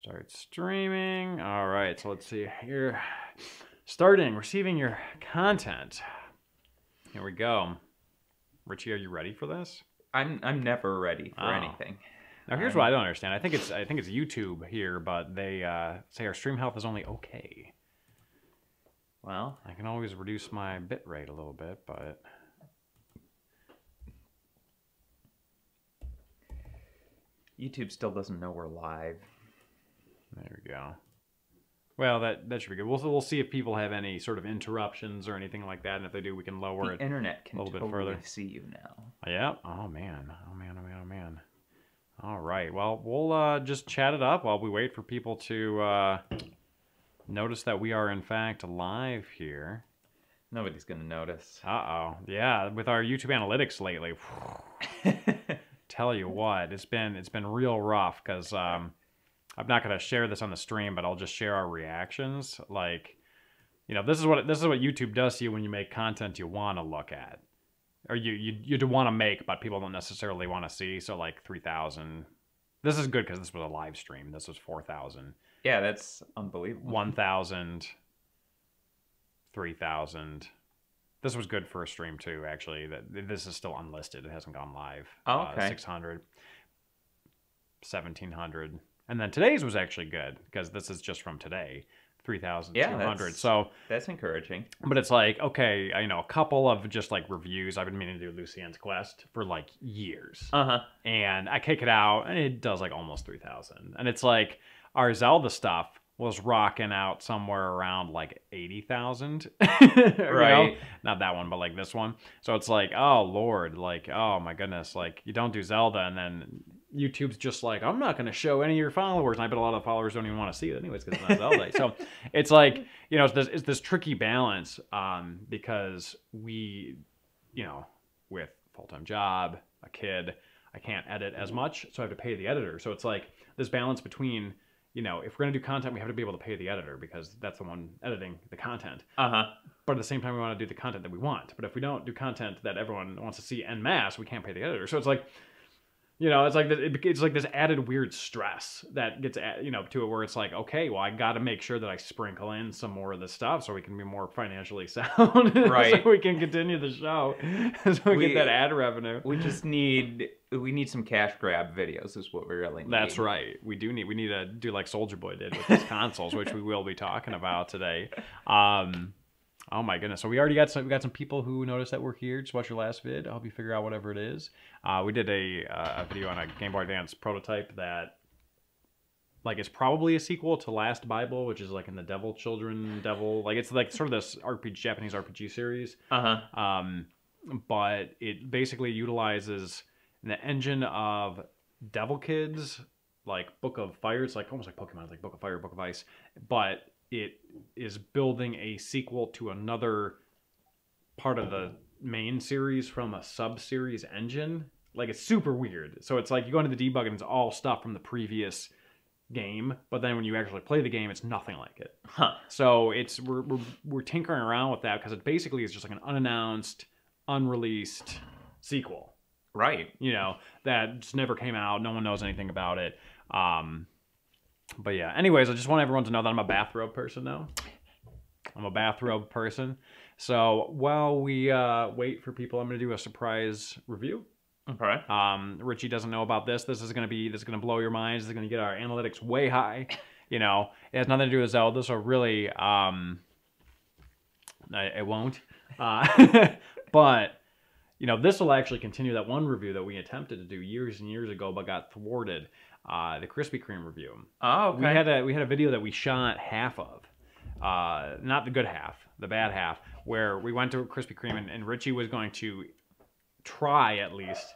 Start streaming. All right, so let's see here. Starting, receiving your content. Here we go. Richie, are you ready for this? I'm never ready for anything. Now here's what I don't understand. I think it's YouTube here, but they say our stream health is only okay. Well, I can always reduce my bit rate a little bit, but YouTube still doesn't know we're live. There we go. Well, that should be good. We'll see if people have any sort of interruptions or anything like that, and if they do, we can lower it. The internet can a little totally bit further. see you now. Yeah. Oh man. Oh man. Oh man. Oh man. All right. Well, we'll just chat it up while we wait for people to notice that we are in fact live here. Nobody's gonna notice. Uh-oh. Yeah, with our YouTube analytics lately. Tell you what, it's been real rough because I'm not going to share this on the stream, but I'll just share our reactions. Like, you know, this is what YouTube does to you when you make content you want to look at, or you do want to make, but people don't necessarily want to see. So like 3,000. This is good because this was a live stream. This was 4,000. Yeah, that's unbelievable. 1,000. 3,000. This was good for a stream too. Actually, this is still unlisted. It hasn't gone live. Oh, okay. 600. 1,700. And then today's was actually good because this is just from today, 3,200. Yeah, so that's encouraging. But it's like, okay, you know, a couple of just like reviews. I've been meaning to do Lucien's Quest for like years. And I kick it out and it does like almost 3,000. And it's like our Zelda stuff was rocking out somewhere around like 80,000. Right. Know? Not that one, but like this one. So it's like, oh Lord, like, oh my goodness, like you don't do Zelda and then YouTube's just like, I'm not going to show any of your followers. And I bet a lot of followers don't even want to see it anyways because it's not Zelda. So it's like, you know, it's this tricky balance because we, you know, with full-time job, a kid, I can't edit as much. So I have to pay the editor. So it's like this balance between, you know, if we're going to do content, we have to be able to pay the editor because that's the one editing the content. But at the same time, we want to do the content that we want. But if we don't do content that everyone wants to see en masse, we can't pay the editor. So it's like, you know, it's like this added weird stress that gets, you know, to it where it's like, okay, well, I got to make sure that I sprinkle in some more of this stuff so we can be more financially sound, right? So we can continue the show, so we get that ad revenue. We just need some cash grab videos, is what we really need. That's right. We need to do like Soulja Boy did with his consoles, which we will be talking about today. Oh my goodness! So we got some people who noticed that we're here. Just watch your last vid. I'll help you figure out whatever it is. We did a video on a Game Boy Advance prototype that, like, is probably a sequel to Last Bible, which is like in the Devil Children like it's like sort of this Japanese RPG series. But it basically utilizes the engine of Devil Kids, like Book of Fire. It's like almost like Pokemon, like Book of Fire, Book of Ice, but it is building a sequel to another part of the main series from a sub-series engine. Like, it's super weird. So it's like you go into the debug and it's all stuff from the previous game, but then when you actually play the game, it's nothing like it. So it's we're tinkering around with that because it basically is just like an unannounced, unreleased sequel. Right. You know, that just never came out. No one knows anything about it. But yeah, anyways, I just want everyone to know that I'm a bathrobe person now. I'm a bathrobe person. So while we wait for people, I'm going to do a surprise review. Okay. Richie doesn't know about this. This is going to blow your minds. This is going to get our analytics way high. You know, it has nothing to do with Zelda, so really, it won't. But, you know, this will actually continue that one review that we attempted to do years and years ago, but got thwarted. The Krispy Kreme review. Oh, okay. We had a video that we shot half of. Not the good half, the bad half, where we went to Krispy Kreme and Richie was going to try at least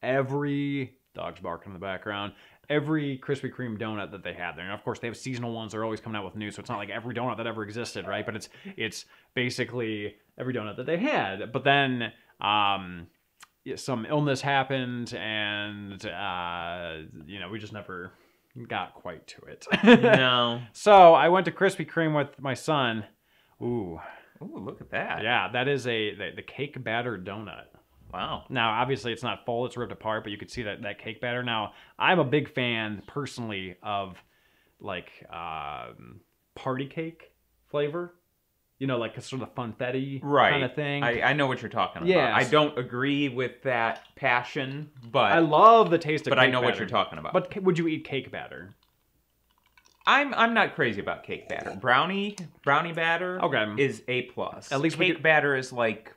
every, dog's barking in the background, every Krispy Kreme donut that they had there. And of course they have seasonal ones, they're always coming out with new, so it's not like every donut that ever existed, right? But it's basically every donut that they had. But then some illness happened and you know, we just never got quite to it. No. So I went to Krispy Kreme with my son. Ooh, look at that. Yeah, that is the cake batter donut. Wow. Now, obviously, it's not full. It's ripped apart, but you could see that cake batter. Now, I'm a big fan, personally, of like party cake flavor. You know, like a sort of funfetti kind of thing. I know what you're talking about. Yeah. I don't agree with that passion, but I love the taste of cake I know batter. what you're talking about. But would you eat cake batter? I'm not crazy about cake batter. Brownie batter is A+. At least cake batter is like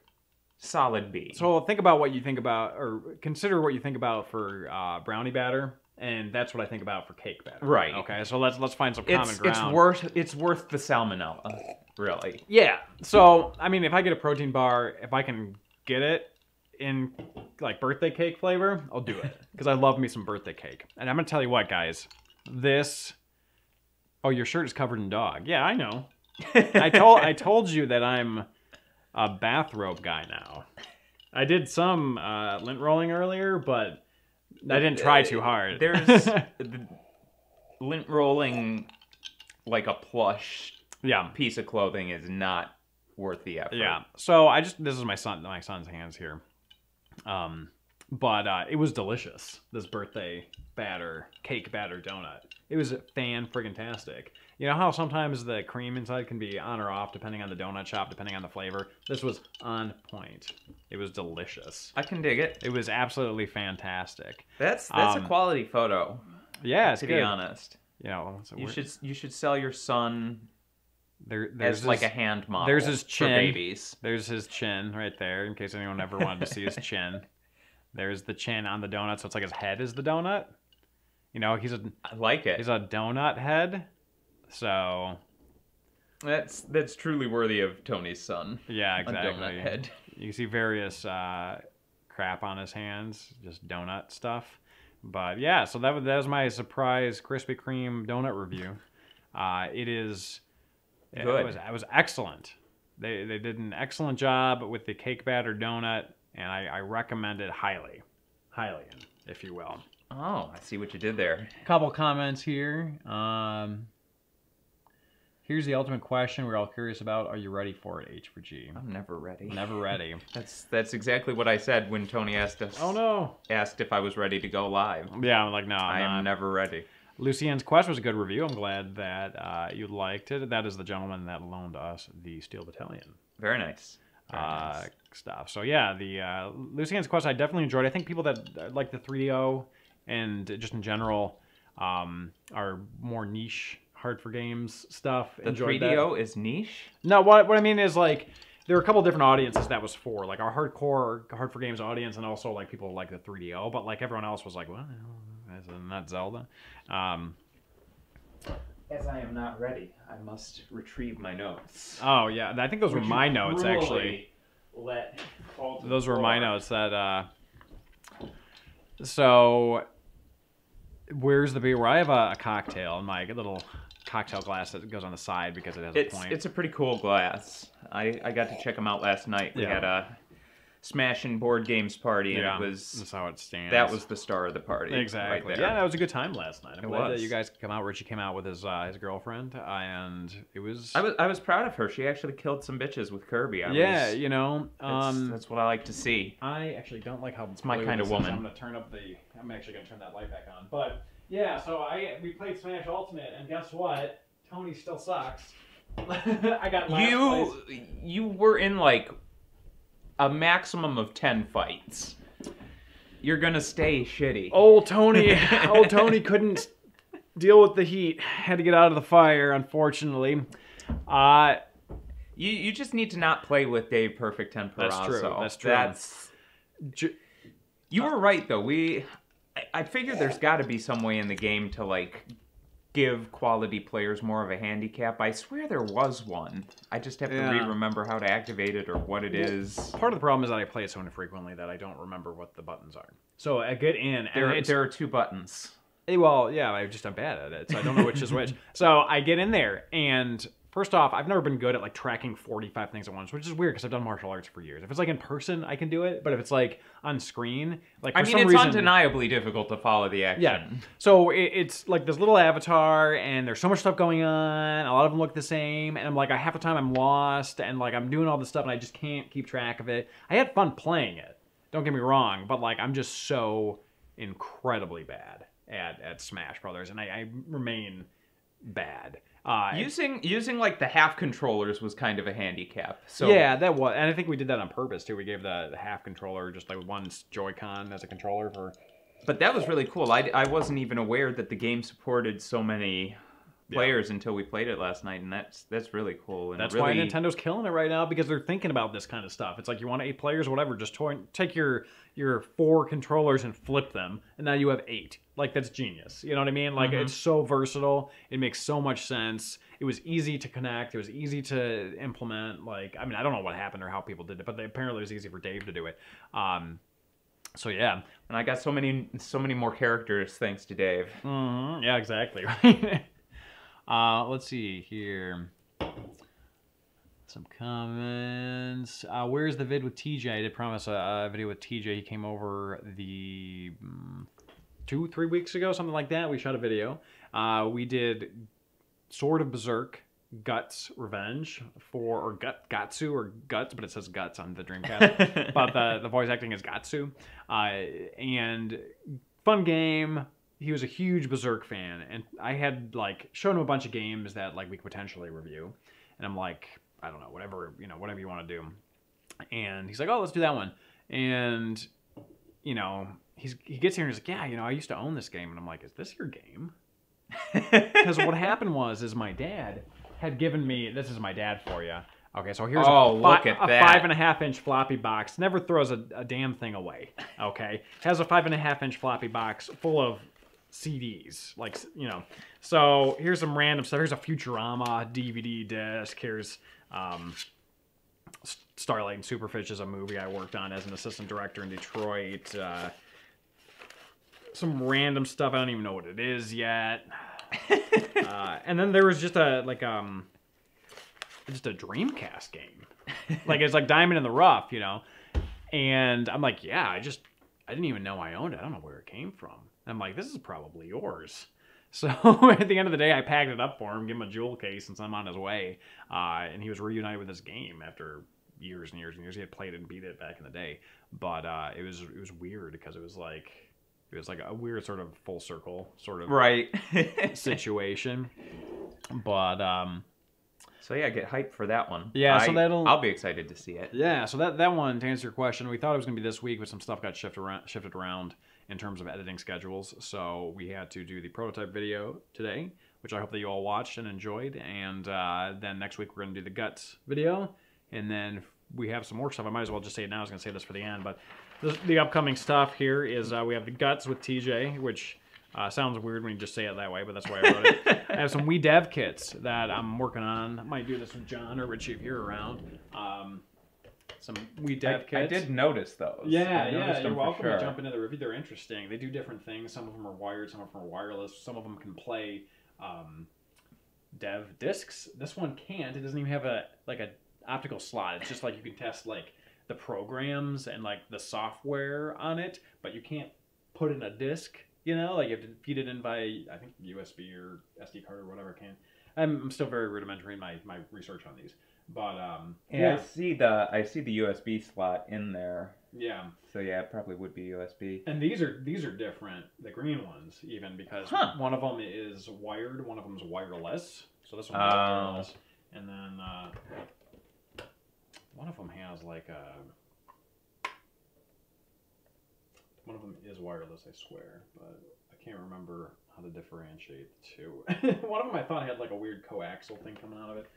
solid B. So think about what you think about, or consider what you think about for brownie batter, and that's what I think about for cake batter. Right. Okay. So let's find some common ground. It's worth the salmonella, really. Yeah. So I mean, if I get a protein bar, if I can get it in like birthday cake flavor, I'll do it because I love me some birthday cake. And I'm gonna tell you what, guys, this. Oh, your shirt is covered in dog. Yeah, I know. I told you that I'm a bathrobe guy now. I did some lint rolling earlier, but I didn't try too hard. There's lint rolling like a plush piece of clothing is not worth the effort. Yeah. So this is my son's hands here. But it was delicious. This birthday cake batter donut. It was fan-friggin-tastic. You know how sometimes the cream inside can be on or off depending on the donut shop, depending on the flavor? This was on point. It was delicious. I can dig it. It was absolutely fantastic. That's a quality photo. Yeah, it's to good. be honest. You know, you should sell your son there's like a hand model. There's his chin. For babies. There's his chin right there, in case anyone ever wanted to see his chin. There's the chin on the donut, so it's like his head is the donut. You know, I like it. He's a donut head. So that's truly worthy of Tony's son. Yeah, exactly. A donut head. You can see various crap on his hands, just donut stuff. But yeah, so that was my surprise Krispy Kreme donut review. It was excellent. They did an excellent job with the cake batter donut, and I recommend it highly, if you will. Oh, I see what you did there. Couple comments here. Here's the ultimate question we're all curious about. Are you ready for it, H4G? I'm never ready. Never ready. That's exactly what I said when Tony asked us. Oh no! Asked if I was ready to go live. Yeah, I'm like, no, I am never ready. Lucien's Quest was a good review. I'm glad that you liked it. That is the gentleman that loaned us the Steel Battalion. Very nice. Very nice. Stuff. So yeah, the Lucien's Quest I definitely enjoyed. I think people that like the 3DO and just in general are more niche H4Games stuff. The 3DO is niche? No, what I mean is like there are a couple different audiences that was for, like our hardcore H4Games audience, and also like people like the 3DO, but like everyone else was like, what? Isn't that Zelda? As I am not ready, I must retrieve my notes. Oh yeah, I think those were my notes actually. Those were my notes that. So, where's the beer? Where I have a cocktail in my little cocktail glass that goes on the side because it has a point. It's a pretty cool glass. I got to check them out last night. We had a Smashing Board Games party, and that's how it stands. That was the star of the party. Exactly. Right there. Yeah, that was a good time last night. I'm glad that you guys could come out. Richie came out with his girlfriend, and it was. I was proud of her. She actually killed some bitches with Kirby. You know, that's what I like to see. I actually don't like how it's my kind of woman. I'm actually gonna turn that light back on. But yeah, so we played Smash Ultimate, and guess what? Tony still sucks. I got last place. You were in like a maximum of 10 fights. You're gonna stay shitty. Old Tony couldn't deal with the heat. Had to get out of the fire, unfortunately. You just need to not play with Dave Perfect 10 Perasso. That's true. You were right though. I figured there's got to be some way in the game to like give quality players more of a handicap. I swear there was one. I just have to remember how to activate it or what it is. Part of the problem is that I play it so infrequently that I don't remember what the buttons are. So I get in. There are 2 buttons. Well, yeah, I'm bad at it, so I don't know which is which. So I get in there, and first off, I've never been good at like tracking 45 things at once, which is weird because I've done martial arts for years. If it's like in person, I can do it, but if it's like on screen, like for some reason, it's undeniably difficult to follow the action. Yeah. So it's like this little avatar, and there's so much stuff going on. A lot of them look the same, and I'm like, half the time I'm lost, and like I'm doing all this stuff, and I just can't keep track of it. I had fun playing it. Don't get me wrong, but like I'm just so incredibly bad at Smash Brothers, and I remain bad. Using like the half controllers was kind of a handicap. So yeah, that was, and I think we did that on purpose too. We gave the half controller just like one Joy-Con as a controller for. But that was really cool. I wasn't even aware that the game supported so many players until we played it last night, and that's really cool. And that's really... why Nintendo's killing it right now, because they're thinking about this kind of stuff. It's like, you want 8 players, whatever, just take your 4 controllers and flip them, and now you have 8. Like, that's genius. You know what I mean? Like, it's so versatile. It makes so much sense. It was easy to connect. It was easy to implement. Like, I mean, I don't know what happened or how people did it, but apparently it was easy for Dave to do it. So yeah, and I got so many more characters thanks to Dave. Yeah, exactly. Let's see here. Some comments. Where's the vid with TJ? I did promise a video with TJ. He came over the 2-3 weeks ago, something like that. We shot a video. We did Sword of Berserk, Guts, Revenge or Gatsu or Guts, but it says Guts on the Dreamcast. But the voice acting is Gatsu. And fun game. He was a huge Berserk fan, and I had like shown him a bunch of games that like we could potentially review, and I'm like, I don't know, whatever you want to do. And he's like, oh, let's do that one. And he gets here and he's like, yeah, I used to own this game, and I'm like, is this your game? Because what happened is my dad had given me, this is my dad for you. Okay, so here's look at that. 5.5-inch floppy box. Never throws a damn thing away. Okay, has a 5.5-inch floppy box full of CDs, like, so here's some random stuff. Here's a Futurama DVD disc. Here's Starlight and Superfish is a movie I worked on as an assistant director in Detroit. Some random stuff, I don't even know what it is yet. And then there was just a Dreamcast game. Like, it's like Diamond in the Rough, and I'm like, yeah, I didn't even know I owned it. I don't know where it came from. I'm like, this is probably yours. So at the end of the day, I packed it up for him, gave him a jewel case, and sent him on his way. And he was reunited with this game after years and years and years. He had played it and beat it back in the day. But it was weird, because it was like a weird sort of full circle sort of situation. But so yeah, get hyped for that one. Yeah, so I'll be excited to see it. Yeah, so that one, to answer your question, we thought it was going to be this week, but some stuff got shifted around in terms of editing schedules. So we had to do the prototype video today, which I hope that you all watched and enjoyed. And then next week we're going to do the Guts video, and then we have some more stuff. I might as well just say it now. I was going to say this for the end, but the upcoming stuff here is we have the Guts with TJ, which sounds weird when you just say it that way, but that's why I wrote it. I have some Wii Dev kits that I'm working on. I might do this with John or Richie if you're around. Some Wii Dev kits. I did notice those. Yeah, you're welcome to jump into the review. They're interesting. They do different things. Some of them are wired, some of them are wireless. Some of them can play Dev discs. This one can't. It doesn't even have a optical slot. It's just like you can test like the programs and like the software on it, but you can't put in a disc. Like you have to feed it in by, I think, USB or SD card or whatever it can. I'm still very rudimentary in my research on these, but yeah. I see the USB slot in there. Yeah. So yeah, it probably would be USB. And these are different, the green ones, even, because one of them is wired, one of them is wireless. So this one's wireless, and then one of them has like a. One of them is wireless, I swear, but I can't remember how to differentiate the two. One of them I thought had like a weird coaxial thing coming out of it.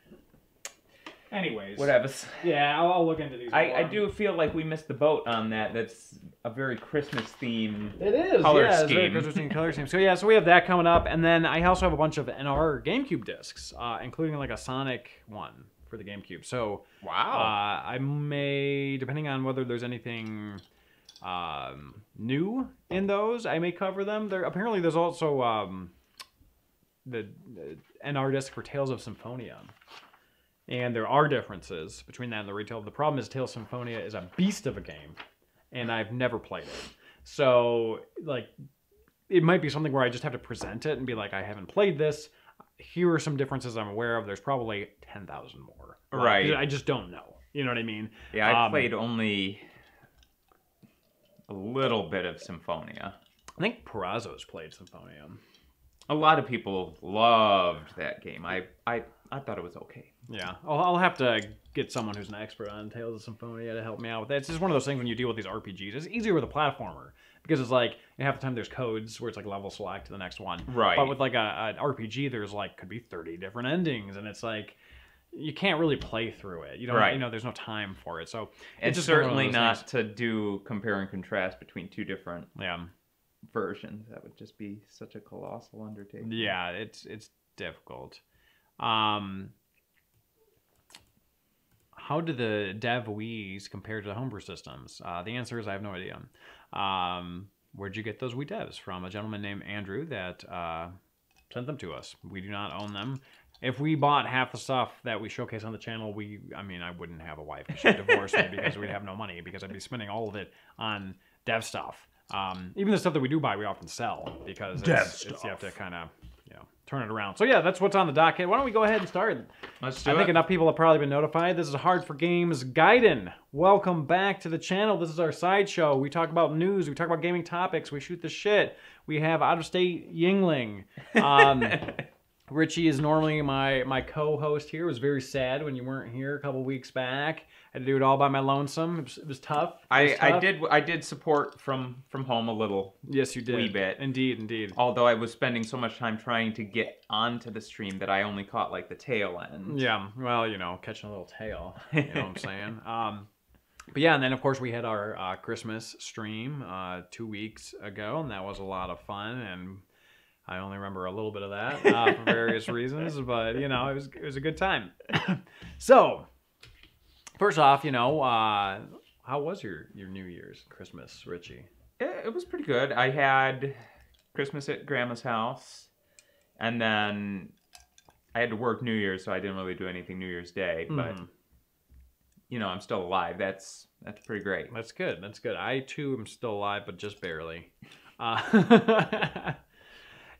Anyways. Whatever. Yeah, I'll look into these. I do feel like we missed the boat on that. That's a very Christmas theme. It is. Color scheme. It's a very Christmas theme color scheme. So we have that coming up, and then I also have a bunch of NR GameCube discs, including like a Sonic one for the GameCube. So wow. I may, depending on whether there's anything new in those, I may cover them. Apparently there's also the NR disc for Tales of Symphonia, and there are differences between that and the retail. The problem is Tales of Symphonia is a beast of a game, and I've never played it. So like, it might be something where I just have to present it and be like, I haven't played this. Here are some differences I'm aware of. There's probably 10,000 more. Right. I just don't know. You know what I mean? Yeah, I played only a little bit of Symphonia. I think Perazzo's played Symphonia. A lot of people loved that game. I thought it was okay. Yeah, I'll have to get someone who's an expert on Tales of Symphonia to help me out with that. It's just one of those things when you deal with these RPGs. It's easier with a platformer because it's like half the time there's codes where it's like level select to the next one. Right. But with like an RPG, there's like could be 30 different endings, and it's like you can't really play through it. You don't. Right. You know, there's no time for it. So And it's just certainly one of those not to do compare and contrast between two different versions. That would just be such a colossal undertaking. Yeah, it's difficult. How do the dev Wii's compare to the homebrew systems? The answer is I have no idea. Where'd you get those Wii devs from? A gentleman named Andrew that sent them to us. We do not own them. If we bought half the stuff that we showcase on the channel, I wouldn't have a wife. She'd divorce me because we'd have no money because I'd be spending all of it on dev stuff. Even the stuff that we do buy, we often sell because you have to kind of turn it around. So yeah, that's what's on the docket. Why don't we go ahead and start? Let's do it. I think enough people have probably been notified. This is H4G Gaiden. Welcome back to the channel. This is our sideshow. We talk about news. We talk about gaming topics. We shoot the shit. We have out-of-state Yingling. Richie is normally my co-host here. It was very sad when you weren't here a couple weeks back. I had to do it all by my lonesome. It was tough. I did support from home a little. Yes, you did. Wee bit. Indeed. Although I was spending so much time trying to get onto the stream that I only caught like the tail end. Yeah, well, catching a little tail. You know what I'm saying? But yeah, and then of course we had our Christmas stream 2 weeks ago, and that was a lot of fun. And I only remember a little bit of that for various reasons, but it was a good time. So, first off, how was your New Year's, Christmas, Richie? It was pretty good. I had Christmas at Grandma's house, and then I had to work New Year's, so I didn't really do anything New Year's Day. But I'm still alive. That's pretty great. That's good. I too am still alive, but just barely.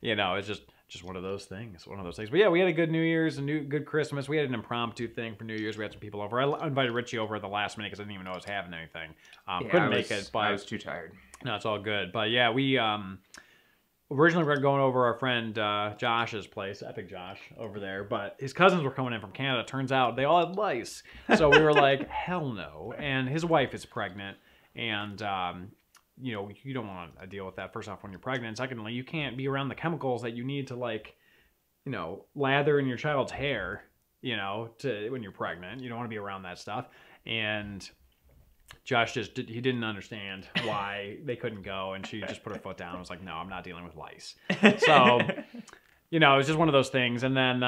It's just one of those things. But yeah, we had a good New Year's, good Christmas. We had an impromptu thing for New Year's. We had some people over. I invited Richie over at the last minute because I didn't even know I was having anything. Couldn't make it, but I was too tired. No, it's all good. But yeah, we originally we were going over our friend Josh's place, Epic Josh, over there. But his cousins were coming in from Canada. Turns out they all had lice. So we were like, hell no. And his wife is pregnant. And you don't want to deal with that, first off, when you're pregnant. Secondly, you can't be around the chemicals that you need to, lather in your child's hair, when you're pregnant. You don't want to be around that stuff. And Josh he didn't understand why they couldn't go, and she just put her foot down and was like, no, I'm not dealing with lice. So, it was just one of those things. And then,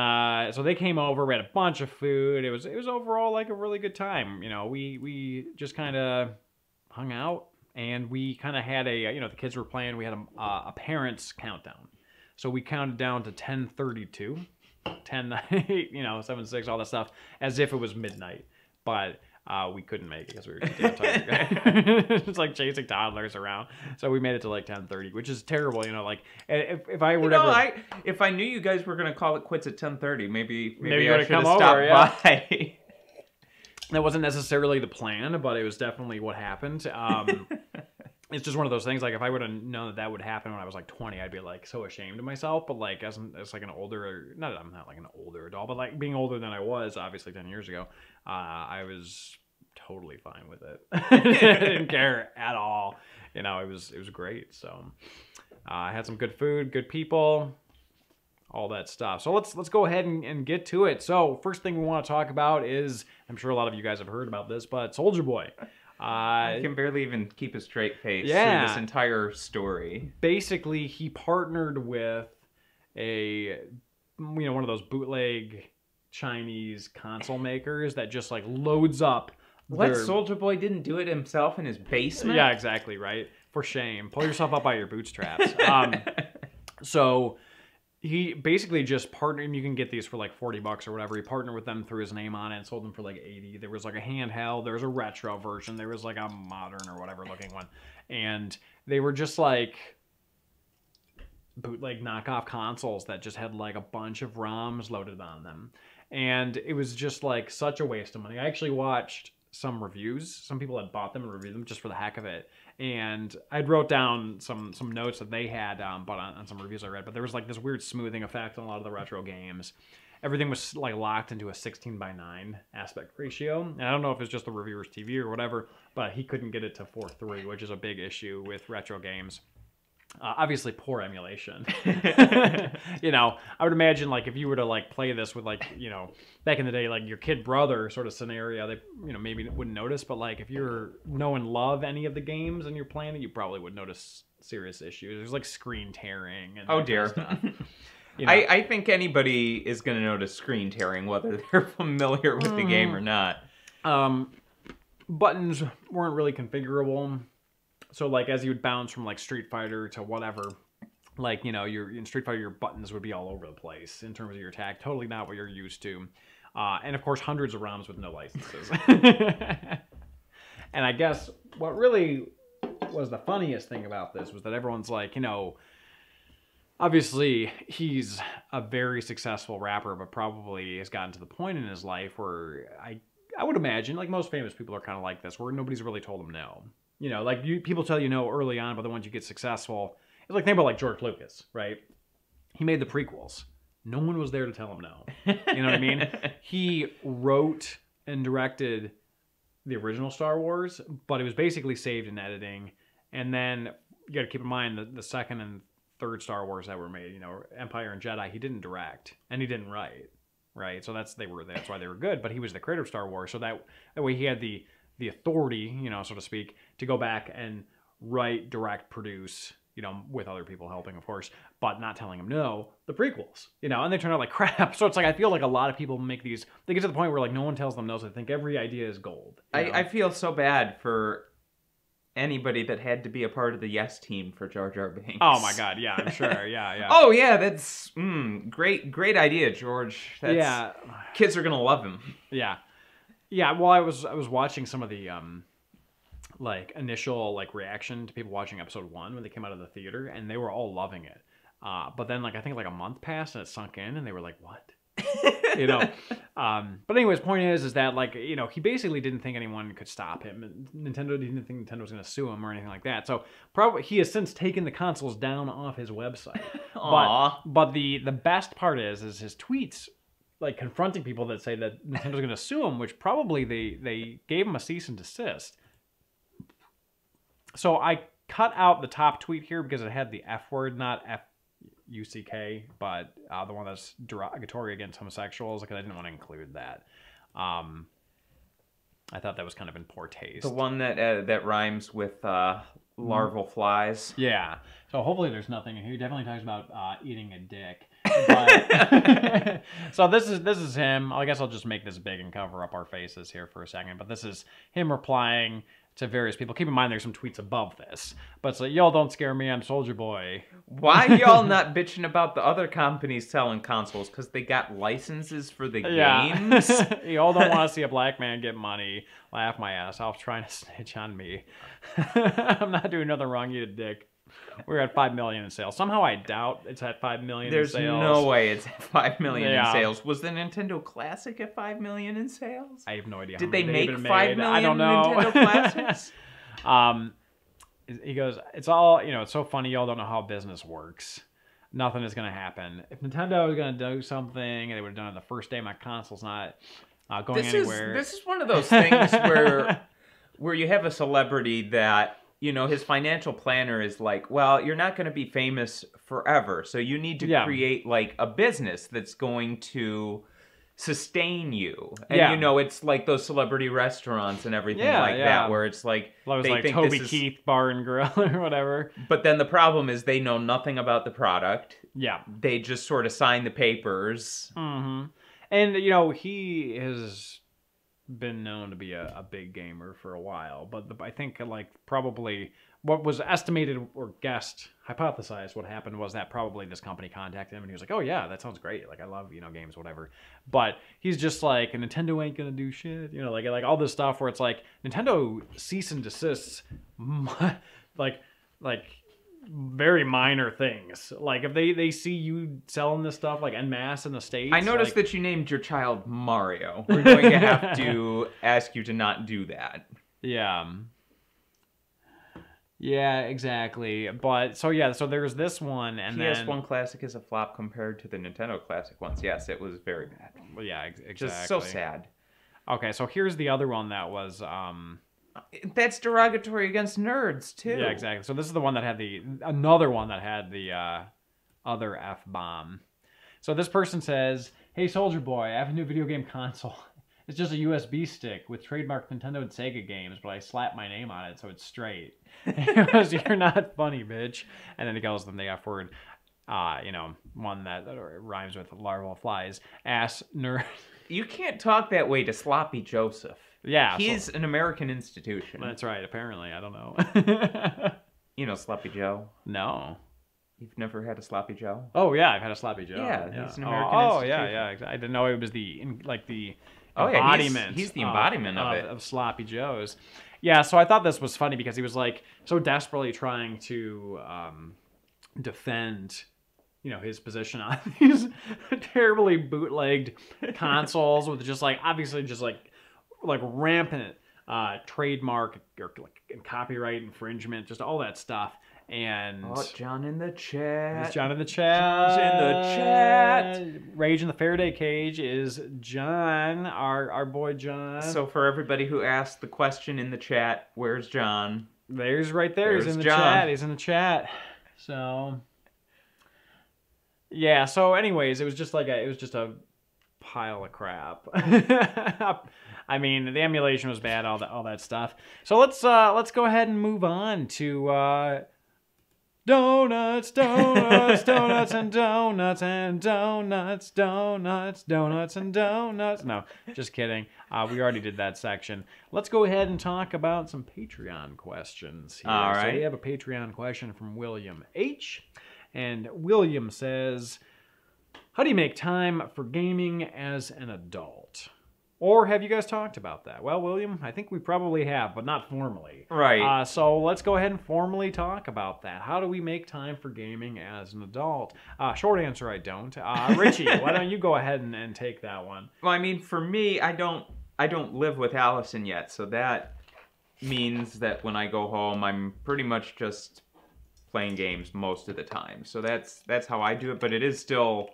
so they came over, we had a bunch of food. It was overall like a really good time. We just kind of hung out. And we kind of had the kids were playing. We had a parents' countdown. So we counted down to 10:32, 10:08, 7, 6, all that stuff, as if it was midnight. But we couldn't make it because we were too tired. It's like chasing toddlers around. So we made it to like 10:30, which is terrible. If I were if I knew you guys were going to call it quits at 10:30, maybe I should have stopped by. That wasn't necessarily the plan, but it was definitely what happened. It's just one of those things. Like if I would have known that would happen when I was like 20, I'd be like so ashamed of myself. But like as like an older, I'm not like an older adult, but like being older than I was, obviously 10 years ago, I was totally fine with it. I didn't care at all. It was great. So I had some good food, good people, all that stuff. So let's go ahead and get to it. So first thing we want to talk about is, I'm sure a lot of you guys have heard about this, but Soulja Boy. I can barely even keep a straight face through this entire story. Basically, he partnered with one of those bootleg Chinese console makers that just like loads up. What? Soulja Boy didn't do it himself in his basement? Yeah, exactly, right? For shame. Pull yourself up by your bootstraps. So he basically just partnered. You can get these for like $40 or whatever. He partnered with them, threw his name on it, and sold them for like $80. There was like a handheld. There was a retro version. There was like a modern or whatever looking one, and they were just like bootleg knockoff consoles that just had like a bunch of ROMs loaded on them, and it was just like such a waste of money. I actually watched some reviews. Some people had bought them and reviewed them just for the heck of it. And I wrote down some notes that they had, but on some reviews I read. But there was like this weird smoothing effect on a lot of the retro games. Everything was like locked into a 16:9 aspect ratio. And I don't know if it's just the reviewer's TV or whatever, but he couldn't get it to 4:3, which is a big issue with retro games. Obviously poor emulation. You know, I would imagine like if you were to like play this with like, you know, back in the day, like your kid brother sort of scenario, they, you know, maybe wouldn't notice, but like if you're know and love any of the games and you're playing it, you probably would notice serious issues. There's like screen tearing and oh dear. You know. I think anybody is going to notice screen tearing, whether they're familiar with the game or not. Buttons weren't really configurable. So, like, as you would bounce from, like, Street Fighter to whatever, like, you know, in Street Fighter, your buttons would be all over the place in terms of your attack. Totally not what you're used to. And, of course, hundreds of ROMs with no licenses. And I guess what really was the funniest thing about this was that everyone's like, you know, obviously, he's a very successful rapper, but probably has gotten to the point in his life where I would imagine, like most famous people are kind of like this, where nobody's really told him no. You know, like people tell you no early on, but then once you get successful, it's like think about like George Lucas, right? He made the prequels. No one was there to tell him no. You know what I mean? He wrote and directed the original Star Wars, but it was basically saved in editing. And then you got to keep in mind that the second and third Star Wars that were made, you know, Empire and Jedi, he didn't direct and he didn't write, right? So that's why they were good. But he was the creator of Star Wars, so that way he had the authority, you know, so to speak, to go back and write, direct, produce, you know, with other people helping, of course, but not telling him no, the prequels, you know, and they turn out like crap. So it's like I feel like a lot of people make these, they get to the point where like no one tells them no, so they think every idea is gold. I feel so bad for anybody that had to be a part of the Yes team for Jar Jar Binks. Oh my God, yeah, I'm sure, yeah. Oh yeah, that's great idea, George. Yeah, kids are gonna love him. Yeah. Well, I was watching some of the like initial like reaction to people watching episode 1 when they came out of the theater, and they were all loving it. But then like I think like a month passed and it sunk in, and they were like, "What?" You know. But anyways, point is that like, you know, he basically didn't think anyone could stop him. Nintendo didn't think Nintendo was going to sue him or anything like that. So probably he has since taken the consoles down off his website. But the best part is his tweets like confronting people that say that Nintendo's going to sue him, which probably they gave him a cease and desist. So I cut out the top tweet here because it had the F word, not F-U-C-K, but the one that's derogatory against homosexuals, because I didn't want to include that. I thought that was kind of in poor taste. The one that rhymes with larval flies. Yeah. So hopefully there's nothing in here. He definitely talks about eating a dick. But so this is him. I guess I'll just make this big and cover up our faces here for a second. But this is him replying to various people. Keep in mind there's some tweets above this. But it's like, y'all don't scare me, I'm Soulja Boy. Why y'all not bitching about the other companies selling consoles? Because they got licenses for the games? Y'all don't want to see a black man get money. Laugh my ass off trying to snitch on me. I'm not doing nothing wrong, you dick. We're at 5 million in sales. Somehow I doubt it's at 5 million in sales. There's no way it's at 5 million in sales. Was the Nintendo Classic at 5 million in sales? I have no idea. Did they make 5 million I don't know. Nintendo Classics? He goes, it's all, you know, it's so funny y'all don't know how business works. Nothing is going to happen. If Nintendo is going to do something, and they would have done it the first day my console's not going anywhere. This is one of those things where you have a celebrity that, you know, his financial planner is like, well, you're not going to be famous forever, so you need to create like a business that's going to sustain you. And you know, it's like those celebrity restaurants and everything that, where it's like they think Toby Keith Bar and Grill or whatever. But then the problem is they know nothing about the product. Yeah, they just sort of sign the papers. Mm-hmm. And you know, he has been known to be a big gamer for a while, but I think like probably what was estimated or guessed, hypothesized what happened was that probably this company contacted him and he was like, oh yeah, that sounds great, like I love, you know, games, whatever. But he's just like, Nintendo ain't gonna do shit, you know, like all this stuff where it's like Nintendo cease and desists like very minor things. Like if they see you selling this stuff like en masse in the States. I noticed that you named your child Mario. We're going to have to ask you to not do that. Yeah. Yeah, exactly. But so there's this one, and PS1 Classic is a flop compared to the Nintendo Classic ones. Yes, it was very bad. Well, yeah, exactly. Just so sad. Okay, so here's the other one that was that's derogatory against nerds too. Yeah, exactly. So this is the one that had another one that had the other F-bomb. So this person says, "Hey Soulja Boy, I have a new video game console. It's just a USB stick with trademark Nintendo and Sega games, but I slapped my name on it, so it's straight." He goes, "You're not funny, bitch." And then he goes, then the F word, one that rhymes with larval flies. Ass nerd. You can't talk that way to Sloppy Joseph. Yeah. He's an American institution. That's right, apparently. I don't know. You know Sloppy Joe? No. You've never had a Sloppy Joe? Oh, yeah, I've had a Sloppy Joe. Yeah, he's an American institution. Yeah. I didn't know it was the embodiment. He's the embodiment of it. Of Sloppy Joes. Yeah, so I thought this was funny because he was like so desperately trying to defend, his position on these terribly bootlegged consoles with just like obviously just like rampant trademark or like copyright infringement, just all that stuff. And John in the chat. It's John in the chat. John's in the chat. Rage in the Faraday cage is John, our boy John. So for everybody who asked the question in the chat, where's John? There's right there. He's in the John. chat. He's in the chat. So yeah. So anyways, it was just a pile of crap. I mean, the emulation was bad, all that stuff. So let's go ahead and move on to donuts, donuts, donuts and donuts and donuts, donuts, donuts and donuts. No, just kidding. We already did that section. Let's go ahead and talk about some Patreon questions here. All right. So we have a Patreon question from William H. And William says, "How do you make time for gaming as an adult?" Or have you guys talked about that? Well, William, I think we probably have, but not formally. Right. So let's go ahead and formally talk about that. How do we make time for gaming as an adult? Short answer, I don't. Richie, why don't you go ahead and take that one? Well, I mean, for me, I don't live with Allison yet, so that means that when I go home, I'm pretty much just playing games most of the time. So that's how I do it, but it is still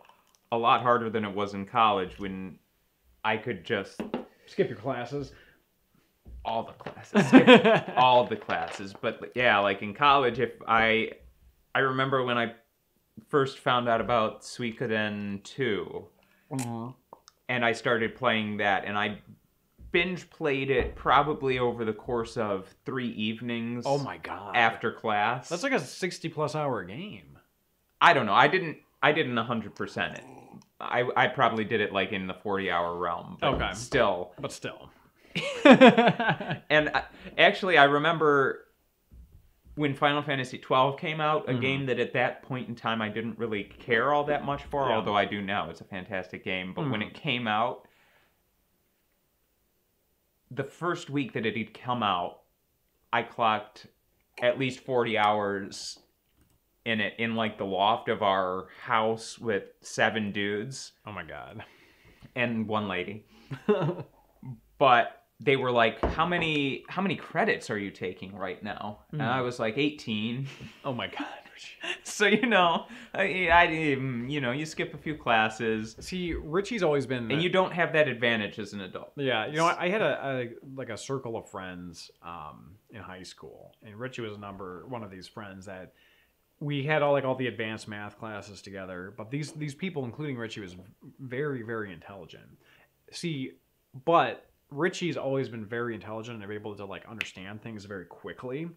a lot harder than it was in college when I could just skip your classes. All the classes. All the classes. But yeah, like in college, if I remember when I first found out about Suikoden 2, and I started playing that, and I binge played it probably over the course of 3 evenings. Oh my god. After class. That's like a 60+ hour game. I don't know. I didn't 100% it. I probably did it like in the 40-hour realm. But okay. Still. But still. And actually, I remember when Final Fantasy XII came out, a game that at that point in time I didn't really care all that much for, although I do now. It's a fantastic game. But when it came out, the first week that it had come out, I clocked at least 40 hours in it, in like the loft of our house with 7 dudes. Oh my god. And 1 lady. But they were like, how many credits are you taking right now? And I was like, 18. Oh my god. So, you skip a few classes. See, Richie's always been... And you don't have that advantage as an adult. Yeah, I had a circle of friends in high school. And Richie was one of these friends that... We had all the advanced math classes together, but these people, including Richie, was very, very intelligent. See, but Richie's always been very intelligent and able to understand things very quickly.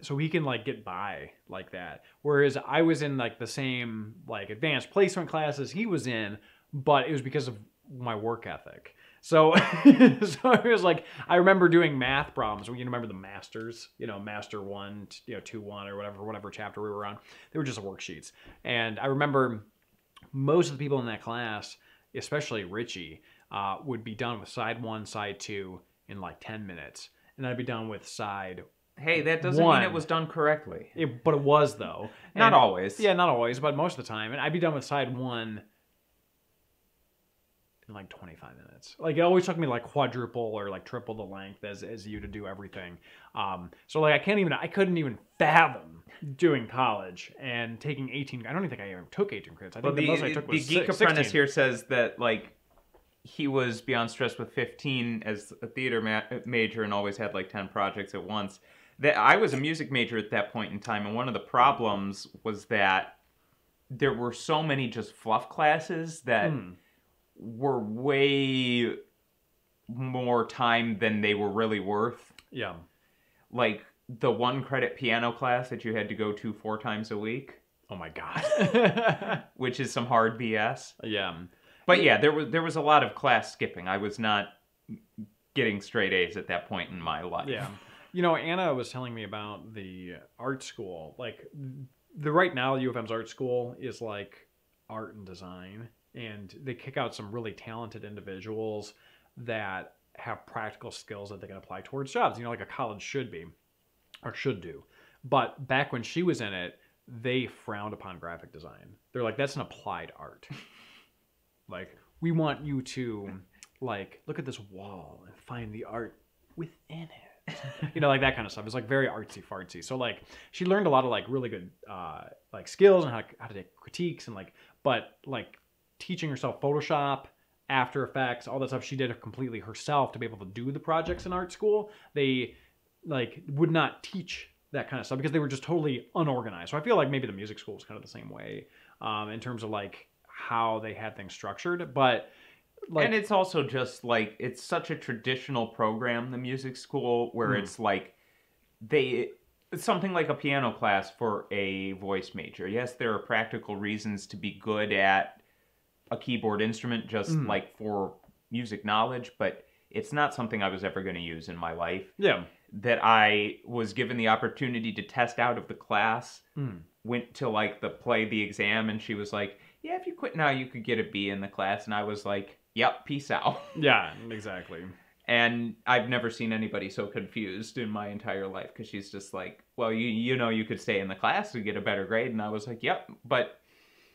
So he can get by like that. Whereas I was in the same advanced placement classes he was in, but it was because of my work ethic. So, so it was I remember doing math problems. You remember the masters, master 1, 2-1 or whatever chapter we were on. They were just worksheets. And I remember most of the people in that class, especially Richie, would be done with side 1, side 2 in 10 minutes. And I'd be done with side Hey, that doesn't mean it was done correctly. But it was, though. Not always. Yeah, not always, but most of the time. And I'd be done with side 1 in like 25 minutes. Like, it always took me like quadruple or like triple the length as you to do everything. So like I couldn't even fathom doing college and taking 18. I don't even think I ever took 18 credits. I think the most I took was the Geek 16. Apprentice here says that like he was beyond stressed with 15 as a theater major and always had like 10 projects at once. That I was a music major at that point in time, and one of the problems was that there were so many just fluff classes that were way more time than they were really worth. Yeah. Like the 1 credit piano class that you had to go to 4 times a week. Oh my God. Which is some hard BS. Yeah. But yeah, there was a lot of class skipping. I was not getting straight A's at that point in my life. Yeah. You know, Anna was telling me about the art school. Like, right now, U of M's art school is like art and design. And they kick out some really talented individuals that have practical skills that they can apply towards jobs. You know, like a college should be, or should do. But back when she was in it, they frowned upon graphic design. They're like, that's an applied art. Like, we want you to, like, look at this wall and find the art within it. You know, like that kind of stuff. It's like very artsy fartsy. So like she learned a lot of like really good like skills and how to take critiques and like, but like teaching herself Photoshop, After Effects, all that stuff she did completely herself to be able to do the projects in art school. They like would not teach that kind of stuff because they were just totally unorganized. So I feel like maybe the music school was kind of the same way in terms of like how they had things structured. But like, and it's also just like it's such a traditional program, the music school, where it's like it's something like a piano class for a voice major. Yes, there are practical reasons to be good at a keyboard instrument just like for music knowledge, but it's not something I was ever going to use in my life. Yeah. That I was given the opportunity to test out of the class, went to like play the exam, and she was like, yeah, if you quit now, you could get a B in the class. And I was like, yep, peace out. Yeah, exactly. And I've never seen anybody so confused in my entire life because she's just like, well, you know, you could stay in the class to get a better grade. And I was like, yep, but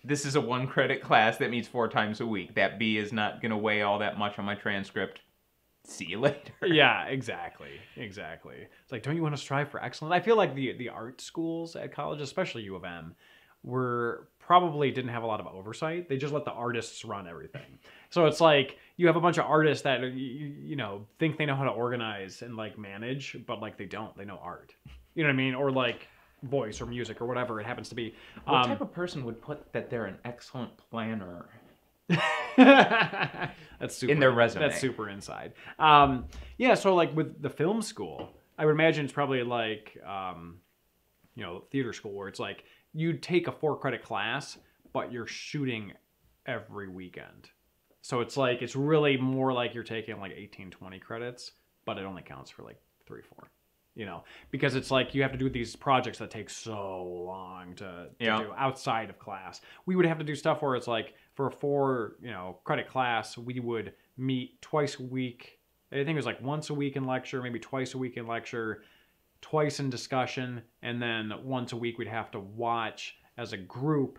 this is a 1 credit class that meets 4 times a week. That B is not going to weigh all that much on my transcript. See you later. Yeah, exactly. Exactly. It's like, don't you want to strive for excellence? I feel like the art schools at college, especially U of M, probably didn't have a lot of oversight. They just let the artists run everything. So it's like you have a bunch of artists that you know think they know how to organize and like manage, but like they don't. They know art. You know what I mean? Or like voice or music or whatever it happens to be. What type of person would put that they're an excellent planner? That's super in their resume. That's super inside. Yeah, so like with the film school, I would imagine it's probably like you know, theater school where it's like you take a 4 credit class, but you're shooting every weekend. So it's like it's really more like you're taking like 18, 20 credits, but it only counts for like 3, 4. You know, because it's like you have to do these projects that take so long to do outside of class. We would have to do stuff where it's like for a 4, you know, credit class, we would meet twice a week. I think it was like once a week in lecture, maybe twice a week in lecture, twice in discussion, and then once a week we'd have to watch as a group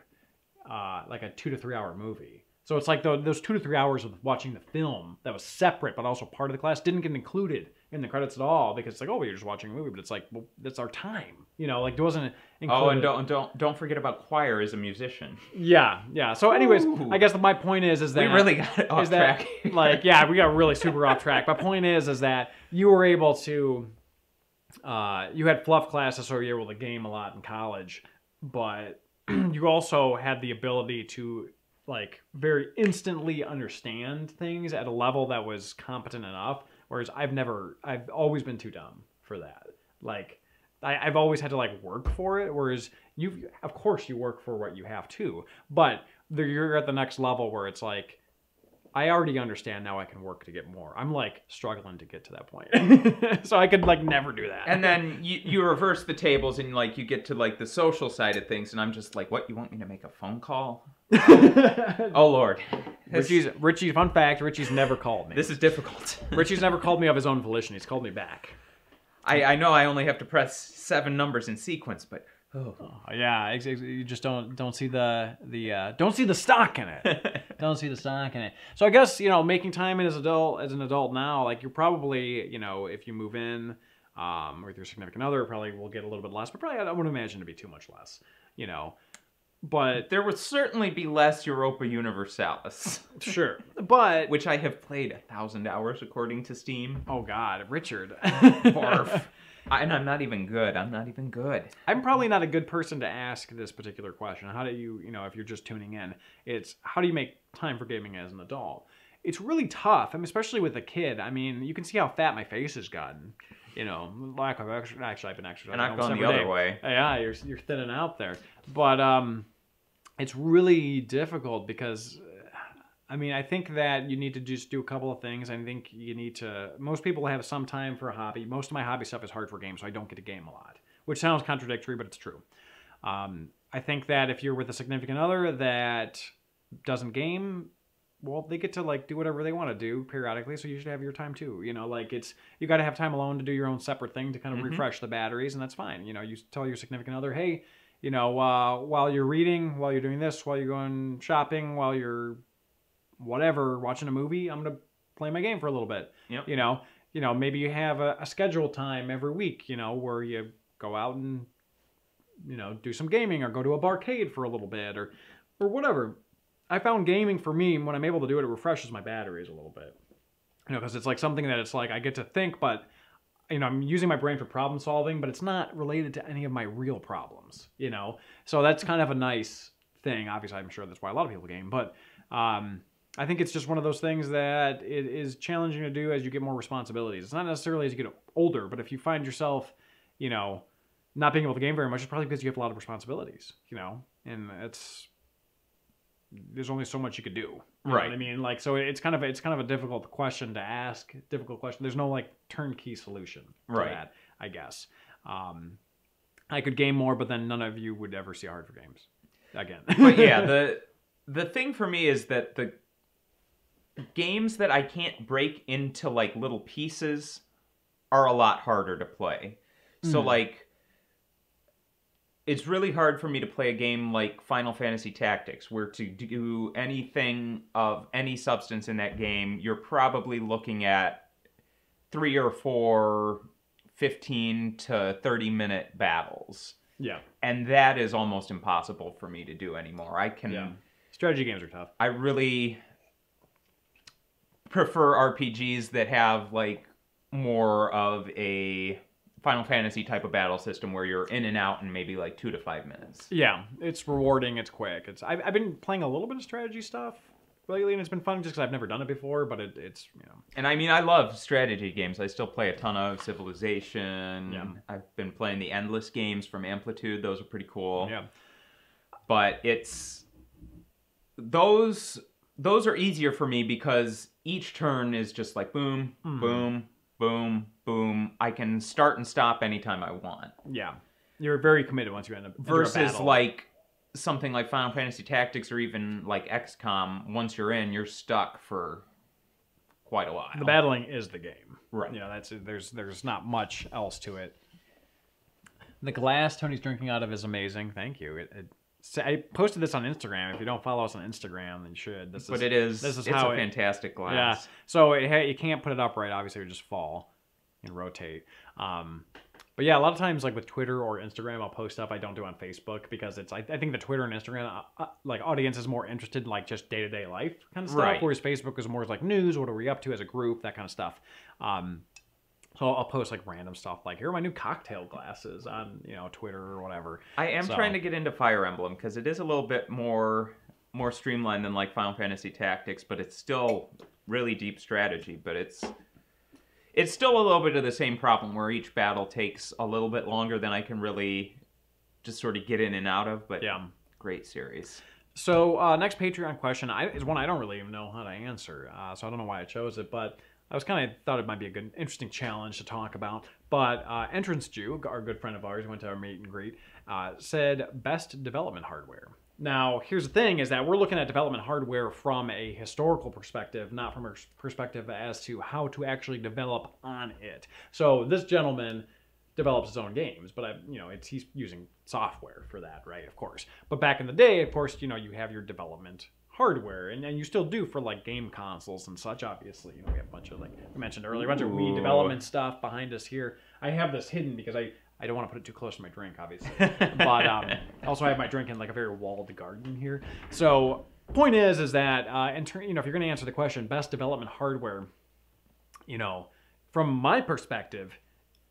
like a 2 to 3 hour movie. So it's like those 2 to 3 hours of watching the film that was separate but also part of the class didn't get included in the credits at all because it's like, oh, well, you're just watching a movie, but it's like, well, that's our time. You know, like it wasn't included. Oh, and don't forget about choir as a musician. Yeah. So anyways, I guess my point is that... We really got off track. Like, yeah, we got really super off track. My point is that you were able to... you had fluff classes, so you were able to game a lot in college, but you also had the ability to like very instantly understand things at a level that was competent enough. Whereas I've always been too dumb for that. Like I've always had to like work for it. Whereas of course you work for what you have to, but you're at the next level where it's like, I already understand, now I can work to get more. I'm like struggling to get to that point. So I could like never do that. And then you reverse the tables and like you get to like the social side of things and I'm just like, what, you want me to make a phone call? Oh Lord. Richie, fun fact, Richie's never called me. This is difficult. Richie's never called me of his own volition. He's called me back. I know I only have to press 7 numbers in sequence, but yeah, you just don't see don't see the stock in it. Don't see the stock in it. So I guess, making time as an adult now, like you're probably, if you move in with your significant other, probably will get a little bit less, but probably I wouldn't imagine to be too much less, But there would certainly be less Europa Universalis. Sure, but which I have played 1,000 hours according to Steam. Oh God, Richard. Barf. And I'm not even good. I'm probably not a good person to ask this particular question. How do you, if you're just tuning in, it's how do you make time for gaming as an adult? It's really tough. I mean, especially with a kid. I mean, you can see how fat my face has gotten. Lack of exercise. Actually, I've been exercising. And I've gone the other way. Yeah, you're thinning out there. But it's really difficult because, I think that you need to just do a couple of things. I think you need to, most people have some time for a hobby. Most of my hobby stuff is hard for games, so I don't get to game a lot, which sounds contradictory, but it's true. I think that if you're with a significant other that doesn't game, well, they get to do whatever they want to do periodically, so you should have your time too. You got to have time alone to do your own separate thing to kind of refresh the batteries, and that's fine. You tell your significant other, hey, while you're reading, while you're doing this, while you're going shopping, while you're whatever, watching a movie, I'm going to play my game for a little bit. Yep. Maybe you have a scheduled time every week, where you go out and, do some gaming or go to a barcade for a little bit or whatever. I found gaming for me, when I'm able to do it, it refreshes my batteries a little bit. Because it's something that it's I get to think, but, I'm using my brain for problem solving, but it's not related to any of my real problems, So that's kind of a nice thing. Obviously, I'm sure that's why a lot of people game, but I think it's just one of those things that it is challenging to do as you get more responsibilities. It's not necessarily as you get older, but if you find yourself, not being able to game very much, it's probably because you have a lot of responsibilities, and there's only so much you could do. You know what I mean? So it's kind of a difficult question to ask, difficult question. There's no turnkey solution to that, I guess. I could game more, but then none of you would ever see Hard for Games again. But yeah, the thing for me is that the games that I can't break into little pieces are a lot harder to play. So it's really hard for me to play a game like Final Fantasy Tactics, where to do anything of any substance in that game, you're probably looking at 3 or 4 15 to 30-minute battles. Yeah. And that is almost impossible for me to do anymore. Strategy games are tough. I really prefer RPGs that have more of a Final Fantasy type of battle system where you're in and out in maybe 2 to 5 minutes. Yeah, it's rewarding, it's quick. I've been playing a little bit of strategy stuff lately, and it's been fun just because I've never done it before, but it's. And I love strategy games. I still play a ton of Civilization. Yeah. I've been playing the Endless games from Amplitude. Those are pretty cool. Yeah. But those are easier for me because each turn is just boom, boom, boom, boom. I can start and stop anytime I want. Yeah. You're very committed once you end up versus something like Final Fantasy Tactics or even XCOM, once you're in, you're stuck for quite a while. The battling is the game. Right. There's not much else to it. The glass Tony's drinking out of is amazing. Thank you. I posted this on Instagram. If you don't follow us on Instagram, then you should. It's a fantastic glass. Yeah. So you can't put it upright. Obviously, it would just fall and rotate. But yeah, a lot of times with Twitter or Instagram, I'll post stuff I don't do on Facebook because I think the Twitter and Instagram audience is more interested in just day-to-day life kind of stuff, whereas Facebook is more news, what are we up to as a group, that kind of stuff. So I'll post random stuff here are my new cocktail glasses on Twitter or whatever. I am trying to get into Fire Emblem because it is a little bit more streamlined than Final Fantasy Tactics, but it's still really deep strategy. But it's still a little bit of the same problem where each battle takes a little bit longer than I can really just sort of get in and out of. But yeah, great series. So next Patreon question is one I don't really even know how to answer, so I don't know why I chose it, but I was thought it might be a good, interesting challenge to talk about. But Entrance Jew, our good friend of ours, who went to our meet and greet, said best development hardware. Now, here's the thing, is that we're looking at development hardware from a historical perspective, not from a perspective as to how to actually develop on it. So this gentleman develops his own games, but he's using software for that, right? Of course. But back in the day, of course, you have your development hardware, and you still do for like game consoles and such. Obviously, we have a bunch of, like I mentioned earlier, a bunch of Wii development stuff behind us here. I have this hidden because I don't want to put it too close to my drink, obviously. But also I have my drink in like a very walled garden here. So point is that if you're going to answer the question, best development hardware, from my perspective,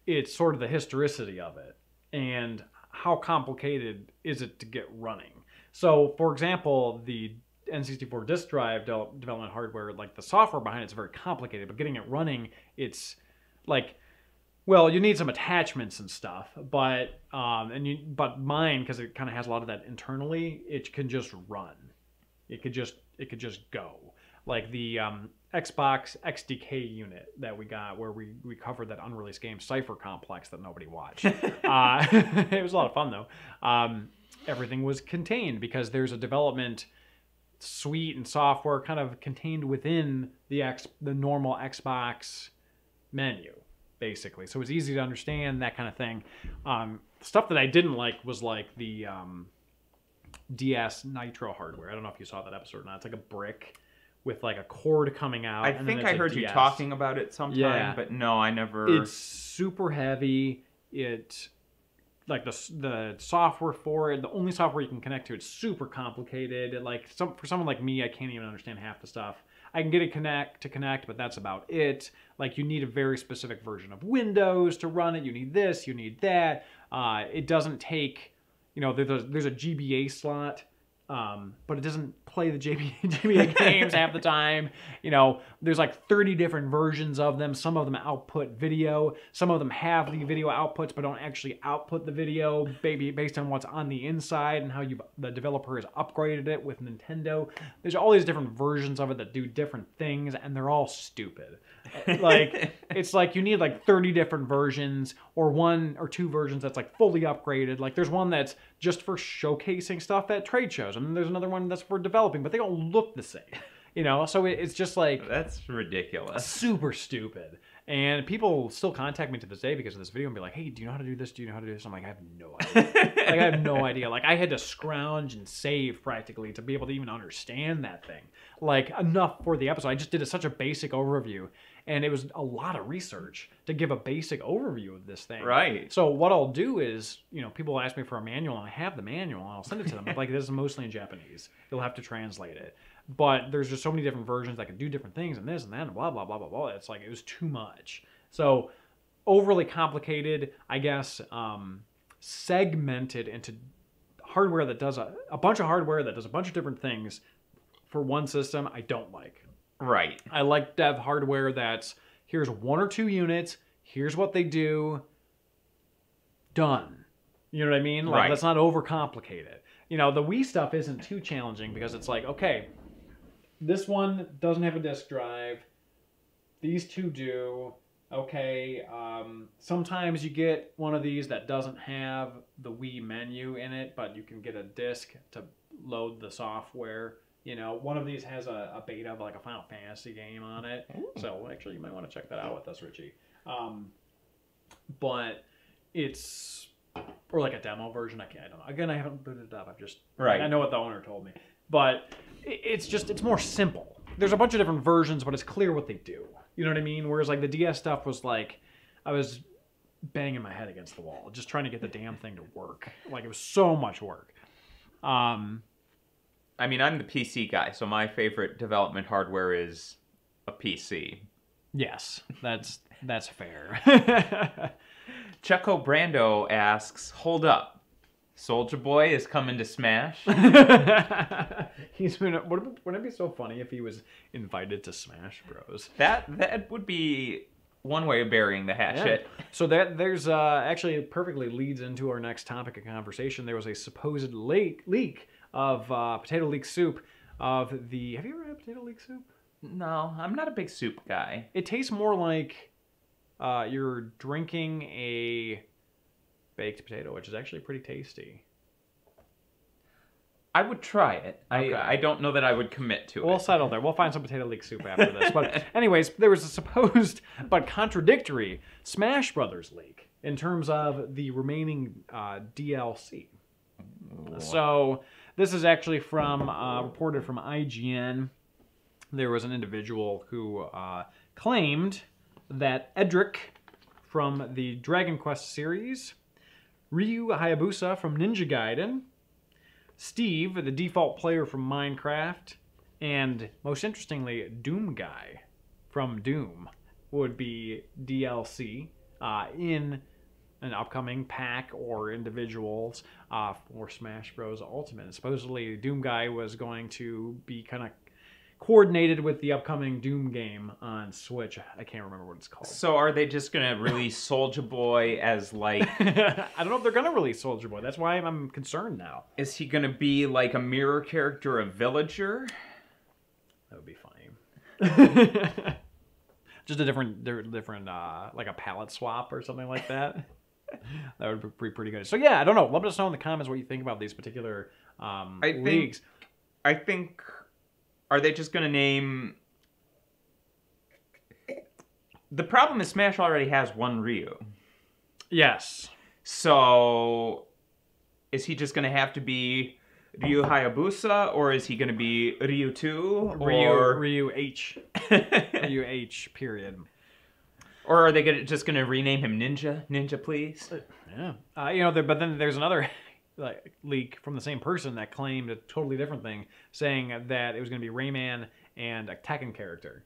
it's sort of the historicity of it and how complicated is it to get running. So, for example, the N64 disk drive development hardware, like the software behind it's very complicated, but getting it running, it's like, well, you need some attachments and stuff, but mine, because it kind of has a lot of that internally, it can just run. It could just go. Like the Xbox XDK unit that we got, where we covered that unreleased game Cypher Complex that nobody watched. It was a lot of fun though. Everything was contained because there's a development suite and software kind of contained within the normal Xbox menu, basically. So it's easy to understand, that kind of thing. Stuff that I didn't like was like the DS Nitro hardware. I don't know if you saw that episode or not. It's like a brick with like a cord coming out. I think I heard you talking about it sometime, but no, I never... It's super heavy. Like the software for it, the only software you can connect to, it's super complicated. Like for someone like me, I can't even understand half the stuff. I can get it to connect, but that's about it. Like you need a very specific version of Windows to run it. You need this, you need that. It doesn't take, there's a GBA slot, but it doesn't play the GBA games half the time. There's like 30 different versions of them. Some of them output video. Some of them have the video outputs, but don't actually output the video, based on what's on the inside and how the developer has upgraded it with Nintendo. There's all these different versions of it that do different things, and they're all stupid. Like, it's like you need like 30 different versions, or 1 or 2 versions that's like fully upgraded. Like there's one that's just for showcasing stuff at trade shows, and then there's another one that's for developing, but they don't look the same. So it's just like... That's ridiculous. Super stupid. And people still contact me to this day because of this video and be like, hey, do you know how to do this? Do you know how to do this? I'm like, I have no idea. I have no idea. Like, I had to scrounge and save practically to be able to even understand that thing. Like, enough for the episode. I just did such a basic overview. And it was a lot of research to give a basic overview of this thing. Right. So what I'll do is, people ask me for a manual, and I have the manual, and I'll send it to them. But like, this is mostly in Japanese. You'll have to translate it. But there's just so many different versions that can do different things, and this and that, and blah, blah, blah, blah, blah. It's like, it was too much. So overly complicated, I guess, segmented into hardware that does a bunch of hardware that does a bunch of different things for one system, I don't like. Right. I like dev hardware that's, here's 1 or 2 units, here's what they do, done. You know what I mean? Like, that's not overcomplicated. The Wii stuff isn't too challenging because it's like, okay, this one doesn't have a disk drive, these 2 do, okay, sometimes you get one of these that doesn't have the Wii menu in it, but you can get a disk to load the software. One of these has a beta of like a Final Fantasy game on it. Ooh. So actually, you might want to check that out with us, Richie. But it's, or like a demo version. I don't know. Again, I haven't booted it up. I've just, I know what the owner told me. But it's more simple. There's a bunch of different versions, but it's clear what they do. You know what I mean? Whereas like the DS stuff was like, I was banging my head against the wall, just trying to get the damn thing to work. Like, it was so much work. I mean, I'm the PC guy, so my favorite development hardware is a PC. Yes, that's fair. Chucko Brando asks, hold up, Soulja Boy is coming to Smash? Wouldn't it be so funny if he was invited to Smash Bros? That would be one way of burying the hatchet. Yeah. So there's actually, it perfectly leads into our next topic of conversation. There was a supposed leak of potato leek soup of the... Have you ever had potato leek soup? No, I'm not a big soup guy. It tastes more like you're drinking a baked potato, which is actually pretty tasty. I would try it. Okay. I don't know that I would commit to We'll it. settle there. We'll find some potato leek soup after this. But anyways, there was a supposed but contradictory Smash Brothers leak in terms of the remaining DLC. So this is actually from reported from IGN. There was an individual who claimed that Edric from the Dragon Quest series, Ryu Hayabusa from Ninja Gaiden, Steve, the default player from Minecraft, and most interestingly, Doom Guy from Doom would be DLC in an upcoming pack or individuals for Smash Bros. Ultimate. And supposedly, Doom Guy was going to be kind of coordinated with the upcoming Doom game on Switch. I can't remember what it's called. So are they just going to release Soulja Boy as like... I don't know if they're going to release Soulja Boy. That's why I'm concerned now. Is he going to be like a mirror character of Villager? That would be funny. Just a different like a palette swap or something like that. That would be pretty good. So yeah, I don't know. Let us know in the comments what you think about these particular leagues. I think... Are they just going to name... The problem is Smash already has one Ryu. Yes. So, is he just going to have to be Ryu Hayabusa, or is he going to be Ryu 2? Ryu H. Ryu H, period. Or are they just going to rename him Ninja? Ninja, please? Yeah. But then there's another... leak from the same person that claimed a totally different thing, saying that it was going to be Rayman and a Tekken character.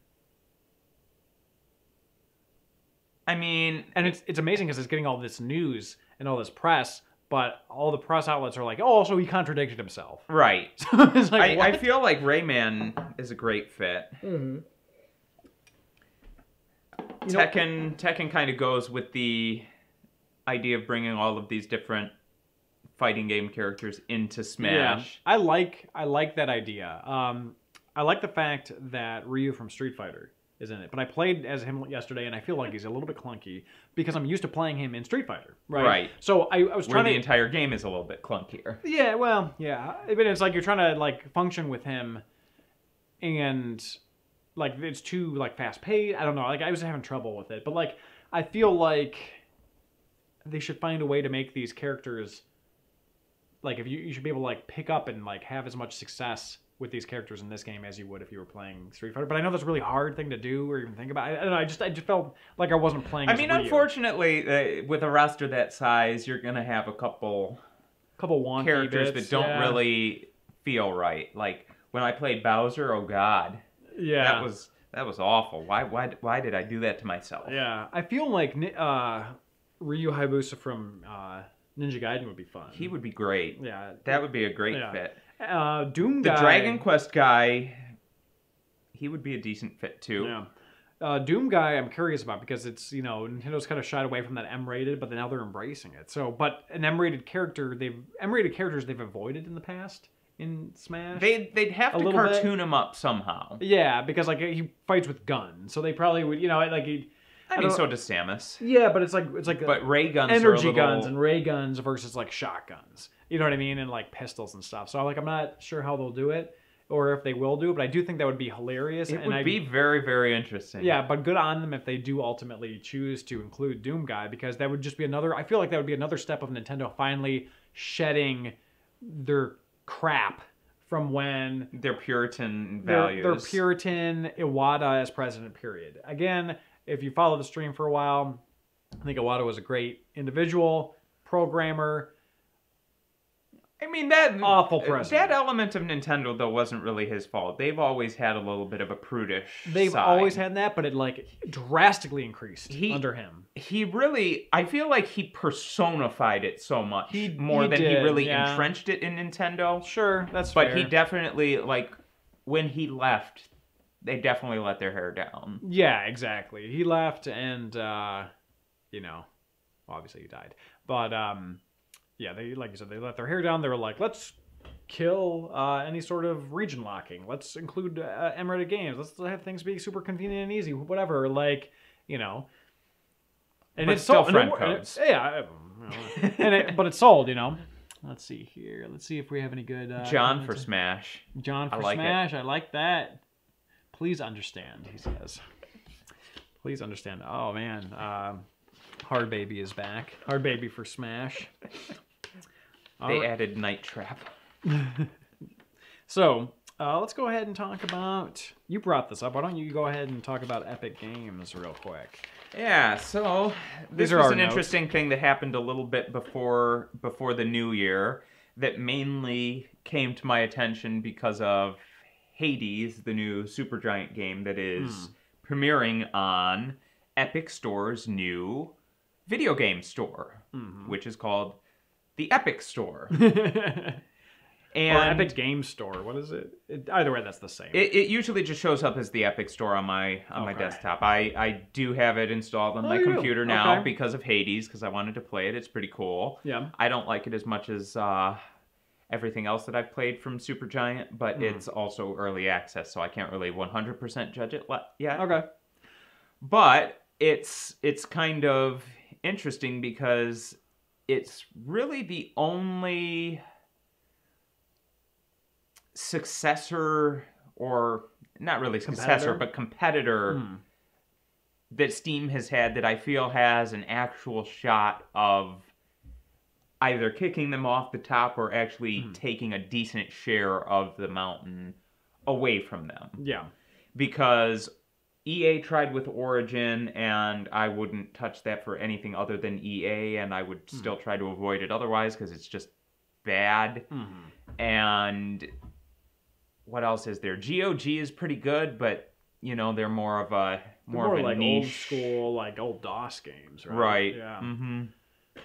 I mean... And it's amazing because it's getting all this news and all this press, but all the press outlets are like, oh, so he contradicted himself. Right. So it's like, I feel like Rayman is a great fit. Mm-hmm. Tekken kind of goes with the idea of bringing all of these different fighting game characters into Smash. Yeah, I like that idea. I like the fact that Ryu from Street Fighter is in it, but I played as him yesterday, and I feel like he's a little bit clunky because I'm used to playing him in Street Fighter. Right. So I was trying the entire game is a little bit clunkier. Yeah. Well. Yeah. But it's like you're trying to like function with him, and like it's too like fast paced. I don't know. Like I was having trouble with it, but like I feel like they should find a way to make these characters. Like, if you should be able to, like, pick up and, like, have as much success with these characters in this game as you would if you were playing Street Fighter. But I know that's a really hard thing to do or even think about. I don't know, I just felt like I wasn't playing as Ryu. Unfortunately, with a roster that size, you're going to have a couple wonky characters bits, that don't really feel right. Like, when I played Bowser, oh, God. Yeah. That was awful. Why did I do that to myself? Yeah. I feel like Ryu Hayabusa from... Ninja Gaiden would be fun. He would be great. Yeah. That would be a great fit. Doom Guy... The Dragon Quest guy, he would be a decent fit too. Yeah. Doom Guy I'm curious about because it's, Nintendo's kind of shied away from that M-rated, but now they're embracing it. So, but an M-rated characters they've avoided in the past in Smash. They'd have to cartoon him up somehow. Yeah, because like he fights with guns. So they probably would, I mean, so does Samus. Yeah, but it's like but ray guns, energy guns and ray guns versus like shotguns. You know what I mean? And like pistols and stuff. So like I'm not sure how they'll do it or if they will do it, but I do think that would be hilarious. It would be very, very interesting. Yeah, but good on them if they do ultimately choose to include Doom Guy because that would just be I feel like that would be another step of Nintendo finally shedding their crap from when their Puritan values. Their Puritan Iwata as president, period. Again, if you follow the stream for a while, I think Iwata was a great individual, programmer. I mean, that awful president. That element of Nintendo, though, wasn't really his fault. They've always had a little bit of a prudish They've side. always had that, but it, like, drastically increased under him. He really... I feel like he personified it so much more than he really entrenched it in Nintendo. Sure, that's fair. But he definitely, like, when he left, they definitely let their hair down. Yeah, exactly. He left and, obviously he died. But, yeah, they, like you said, they let their hair down. They were like, let's kill any sort of region locking. Let's include M-rated games. Let's have things be super convenient and easy. Whatever, like, And but it's still friend codes. But it's sold, Let's see here. Let's see if we have any good... John for Smash. John for Smash. I like that. Please understand, he says. Please understand. Oh, man. Hard Baby is back. Hard Baby for Smash. They added Night Trap. So, let's go ahead and talk about... You brought this up. Why don't you go ahead and talk about Epic Games real quick? Yeah, so this was an interesting thing that happened a little bit before the new year that mainly came to my attention because of Hades, the new Supergiant game that is premiering on Epic Store's new video game store, which is called the Epic Store. Or Epic Game Store. What is it? Either way, that's the same. It usually just shows up as the Epic Store on my desktop. I do have it installed on my computer now because of Hades, because I wanted to play it. It's pretty cool. Yeah. I don't like it as much as everything else that I've played from Supergiant, but it's also early access, so I can't really 100% judge it yet. Okay. But it's kind of interesting because it's really the only successor, or not really successor, but competitor that Steam has had that I feel has an actual shot of either kicking them off the top or actually taking a decent share of the mountain away from them. Yeah. Because EA tried with Origin, and I wouldn't touch that for anything other than EA, and I would still try to avoid it otherwise because it's just bad. And what else is there? GOG is pretty good, but you know they're more of a like niche, old school, like old DOS games, right? Right. Yeah.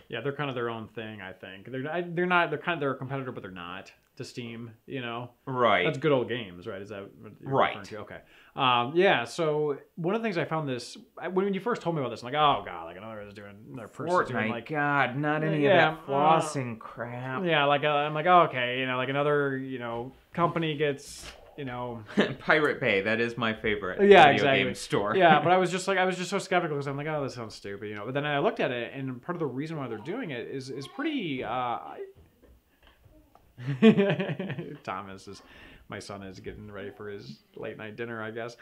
Yeah, they're kind of their own thing. I think they're not. They're a competitor, but they're not to Steam. You know. Right. That's good old games, right? Is that what you're referring to? Okay. Yeah. So one of the things I found this when you first told me about this, I'm like, oh god, like another person doing like God, not any of that flossing crap. Yeah, like I'm like, oh, okay, you know, like another company gets. Pirate Bay, that is my favorite video game store. Yeah, but I was just so skeptical because I'm like, oh, this sounds stupid, But then I looked at it, and part of the reason why they're doing it is pretty. Thomas my son is getting ready for his late night dinner, I guess.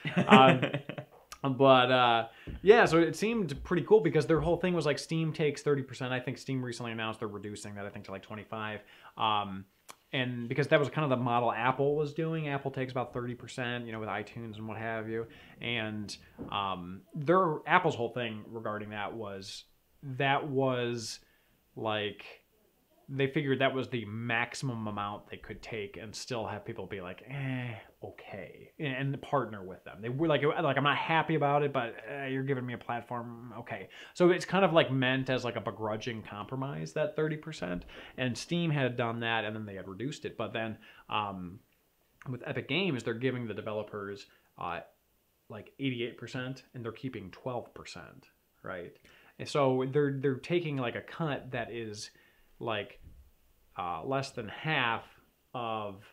But yeah, so it seemed pretty cool because their whole thing was like Steam takes 30%. I think Steam recently announced they're reducing that, I think, to like 25%. And because that was kind of the model Apple was doing. Apple takes about 30%, with iTunes and what have you. And Apple's whole thing regarding that was like they figured that was the maximum amount they could take and still have people be like, okay, and partner with them. They were like I'm not happy about it, but you're giving me a platform, okay. So it's kind of like meant as like a begrudging compromise, that 30%. And Steam had done that, and then they had reduced it. But then with Epic Games, they're giving the developers like 88%, and they're keeping 12%, right? And so they're taking like a cut that is like less than half of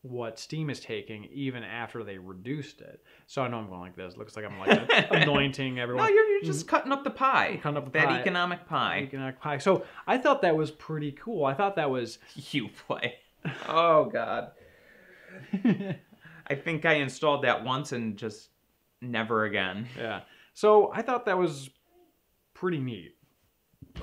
what Steam is taking, even after they reduced it. So I know I'm going like this. Looks like I'm like anointing everyone. No, you're just cutting up the pie. Cutting up that economic pie. Economic pie. So I thought that was pretty cool. I thought that was... You play. Oh, God. I think I installed that once and just never again. Yeah. So I thought that was pretty neat.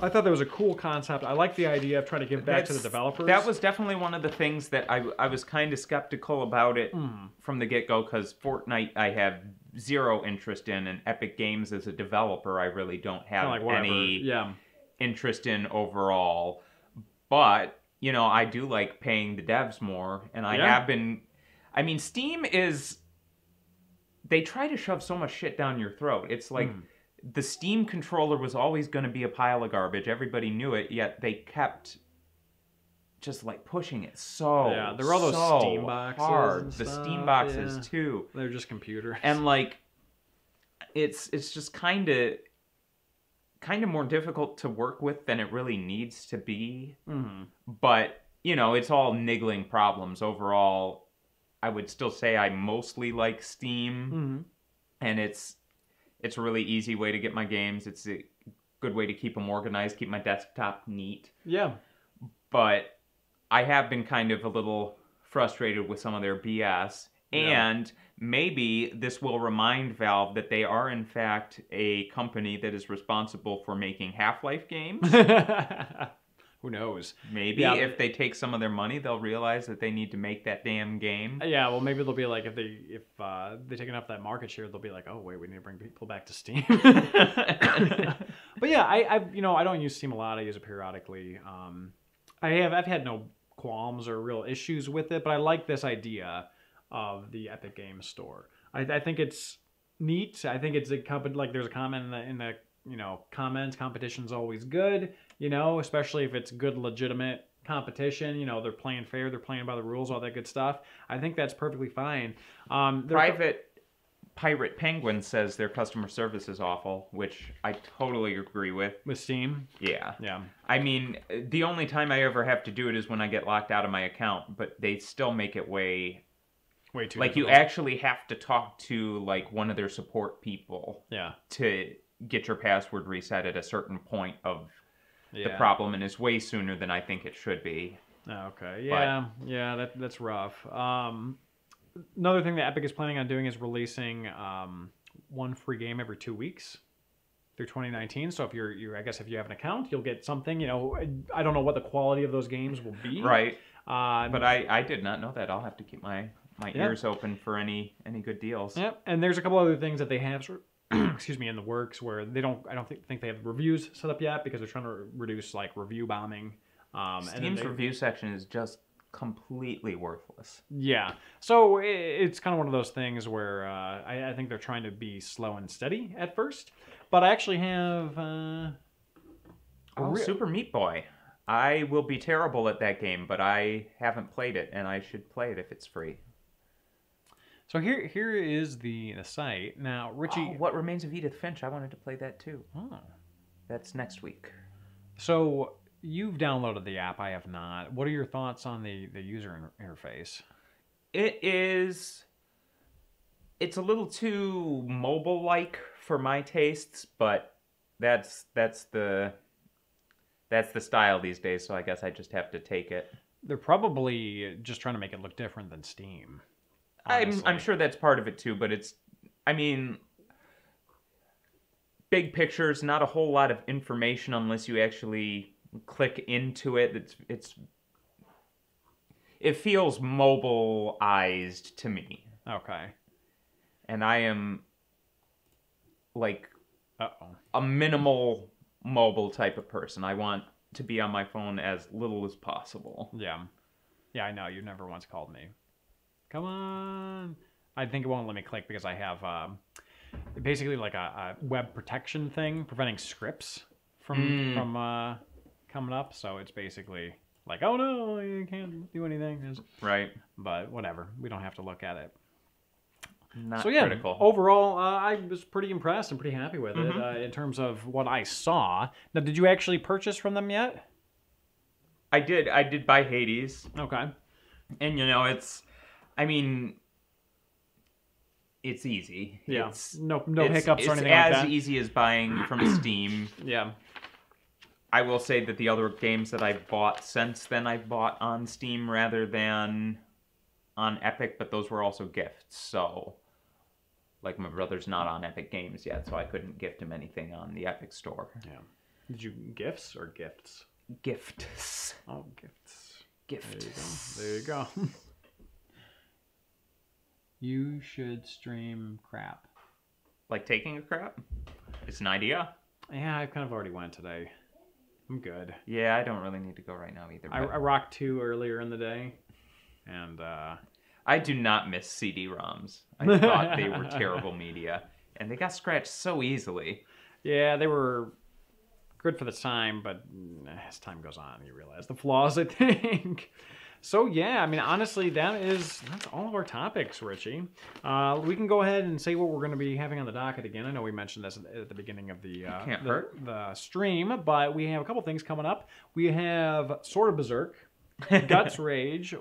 I thought that was a cool concept. I like the idea of trying to give back to the developers. That was definitely one of the things that I was kind of skeptical about it from the get-go, because Fortnite I have zero interest in, and Epic Games as a developer I really don't have any interest in overall. But, I do like paying the devs more, and I have been... I mean, Steam is... They try to shove so much shit down your throat. It's like... The Steam controller was always going to be a pile of garbage. Everybody knew it, yet they kept just like pushing it so there were all those Steam boxes hard. and the stuff, Steam boxes too. They're just computers. And like it's just kind of more difficult to work with than it really needs to be. But, it's all niggling problems. Overall, I would still say I mostly like Steam. And it's a really easy way to get my games. It's a good way to keep them organized, keep my desktop neat. Yeah. But I have been kind of a little frustrated with some of their BS. And maybe this will remind Valve that they are, in fact, a company that is responsible for making Half-Life games. Who knows? Maybe if they take some of their money, they'll realize that they need to make that damn game. Yeah, well, maybe they'll be like, if they take enough of that market share, they'll be like, oh wait, we need to bring people back to Steam. But yeah, I don't use Steam a lot. I use it periodically. I've had no qualms or real issues with it, but I like this idea of the Epic Games Store. I think it's neat. I think it's a company, like there's a comment in the comments, competition's always good, especially if it's good, legitimate competition. They're playing fair, they're playing by the rules, all that good stuff. I think that's perfectly fine. Private Pirate Penguin says their customer service is awful, which I totally agree with. With Steam? Yeah. Yeah. I mean, the only time I ever have to do it is when I get locked out of my account, but they still make it way too difficult. You actually have to talk to like one of their support people to get your password reset at a certain point of the problem, and it's way sooner than I think it should be. Okay. Yeah. That's rough. Another thing that Epic is planning on doing is releasing one free game every 2 weeks through 2019. So if I guess if you have an account, you'll get something. I don't know what the quality of those games will be. Right. But I did not know that. I'll have to keep my ears open for any good deals. Yep. And there's a couple other things that they have in the works where I don't think they have reviews set up yet because they're trying to reduce like review bombing. Steam's review section is just completely worthless. Yeah. So it's kind of one of those things where I think they're trying to be slow and steady at first. But I actually have Super Meat Boy. I will be terrible at that game, but I haven't played it, and I should play it if it's free. So here is the site. Now, Richie... What Remains of Edith Finch? I wanted to play that too. Oh. That's next week. So you've downloaded the app. I have not. What are your thoughts on the user interface? It's a little too mobile-like for my tastes, but that's the style these days, so I guess I just have to take it. They're probably just trying to make it look different than Steam. I'm sure that's part of it too, but big pictures, not a whole lot of information unless you actually click into it. It feels mobile-ized to me. Okay. And I am like a minimal mobile type of person. I want to be on my phone as little as possible. Yeah. Yeah, I know. You never once called me. Come on. I think it won't let me click because I have basically like a web protection thing preventing scripts from coming up. So it's basically like, oh no, you can't do anything. Right. But whatever. We don't have to look at it. Not critical. Overall, I was pretty impressed and pretty happy with it in terms of what I saw. Now, did you actually purchase from them yet? I did buy Hades. Okay. And it's easy. Yeah. It's no hiccups or anything like that. It's as easy as buying from Steam. Yeah. I will say that the other games that I've bought since then, I've bought on Steam rather than on Epic, but those were also gifts. So, like, my brother's not on Epic Games yet, so I couldn't gift him anything on the Epic Store. Yeah. Did you gifts or gifts? Gifts. Oh, gifts. Gifts. There you go. You should stream crap. Like taking a crap? It's an idea. Yeah, I kind of already went today. I'm good. Yeah, I don't really need to go right now either. I rocked 2 earlier in the day, and I do not miss CD-ROMs. I thought they were terrible media, and they got scratched so easily. Yeah, they were good for the time, but as time goes on, you realize the flaws, I think. So yeah, I mean, honestly, that's all of our topics, Richie. We can go ahead and say what we're going to be having on the docket again. I know we mentioned this at the beginning of the stream, but we have a couple things coming up. We have Sword of Berserk, Guts Rage.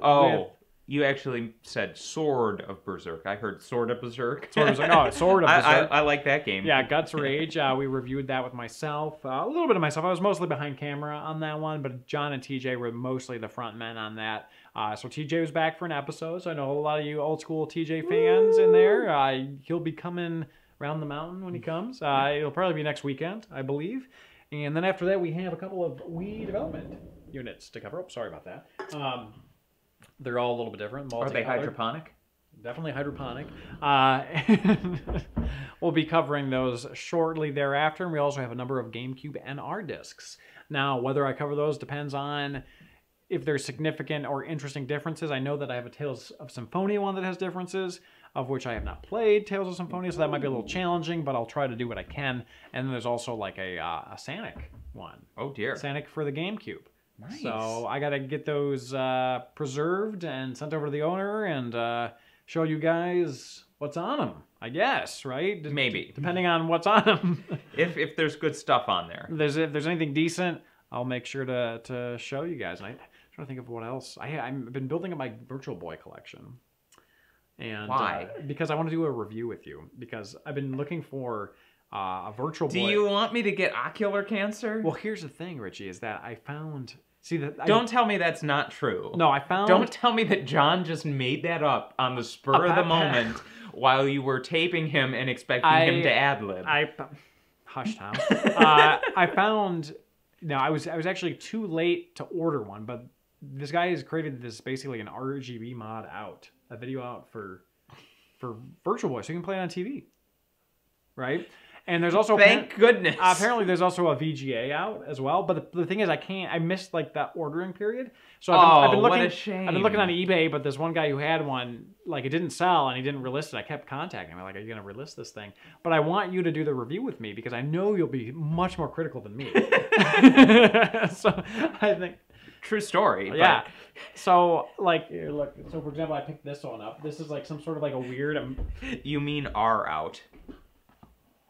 You actually said Sword of Berserk. I heard Sword of Berserk. Sword of Berserk. No, Sword of Berserk. I like that game. Yeah, Guts Rage. We reviewed that with myself. A little bit of myself. I was mostly behind camera on that one, but John and TJ were mostly the front men on that. So TJ was back for an episode, so I know a lot of you old school TJ fans in there. He'll be coming around the mountain when he comes. It'll probably be next weekend, I believe. And then after that, we have a couple of Wii development units to cover. Oh, sorry about that. They're all a little bit different. Are they hydroponic? Definitely hydroponic. We'll be covering those shortly thereafter. And we also have a number of GameCube NR discs. Now, whether I cover those depends on if there's significant or interesting differences. I know that I have a Tales of Symphonia one that has differences, of which I have not played Tales of Symphonia, so that might be a little challenging, but I'll try to do what I can. And then there's also like a Sonic one. Oh, dear. Sonic for the GameCube. Nice. So I got to get those preserved and sent over to the owner and show you guys what's on them, I guess, right? Maybe. Depending on what's on them. if there's good stuff on there. If there's anything decent, I'll make sure to show you guys. And I'm trying to think of what else. I've been building up my Virtual Boy collection. And why? Because I want to do a review with you. Because I've been looking for a Virtual Boy. Do you want me to get ocular cancer? Well, here's the thing, Richie, is that I found... Don't tell me that's not true. No, I found... Don't tell me that John just made that up on the spur of the moment while you were taping him and expecting him to ad-lib. Hush, Tom. I found... No, I was actually too late to order one, but this guy has created this basically an RGB mod out, a video out for Virtual Boy, so you can play it on TV, right? And there's also thank goodness. Apparently, there's also a VGA out as well. But the thing is, I missed like that ordering period. So I've been looking. What a shame. I've been looking on eBay, but there's one guy who had one, like it didn't sell and he didn't relist it. I kept contacting him, like, "Are you gonna relist this thing?" But I want you to do the review with me because I know you'll be much more critical than me. So I think. True story. Yeah. So like, look. So for example, I picked this one up. This is like some sort of like a weird. You mean R out?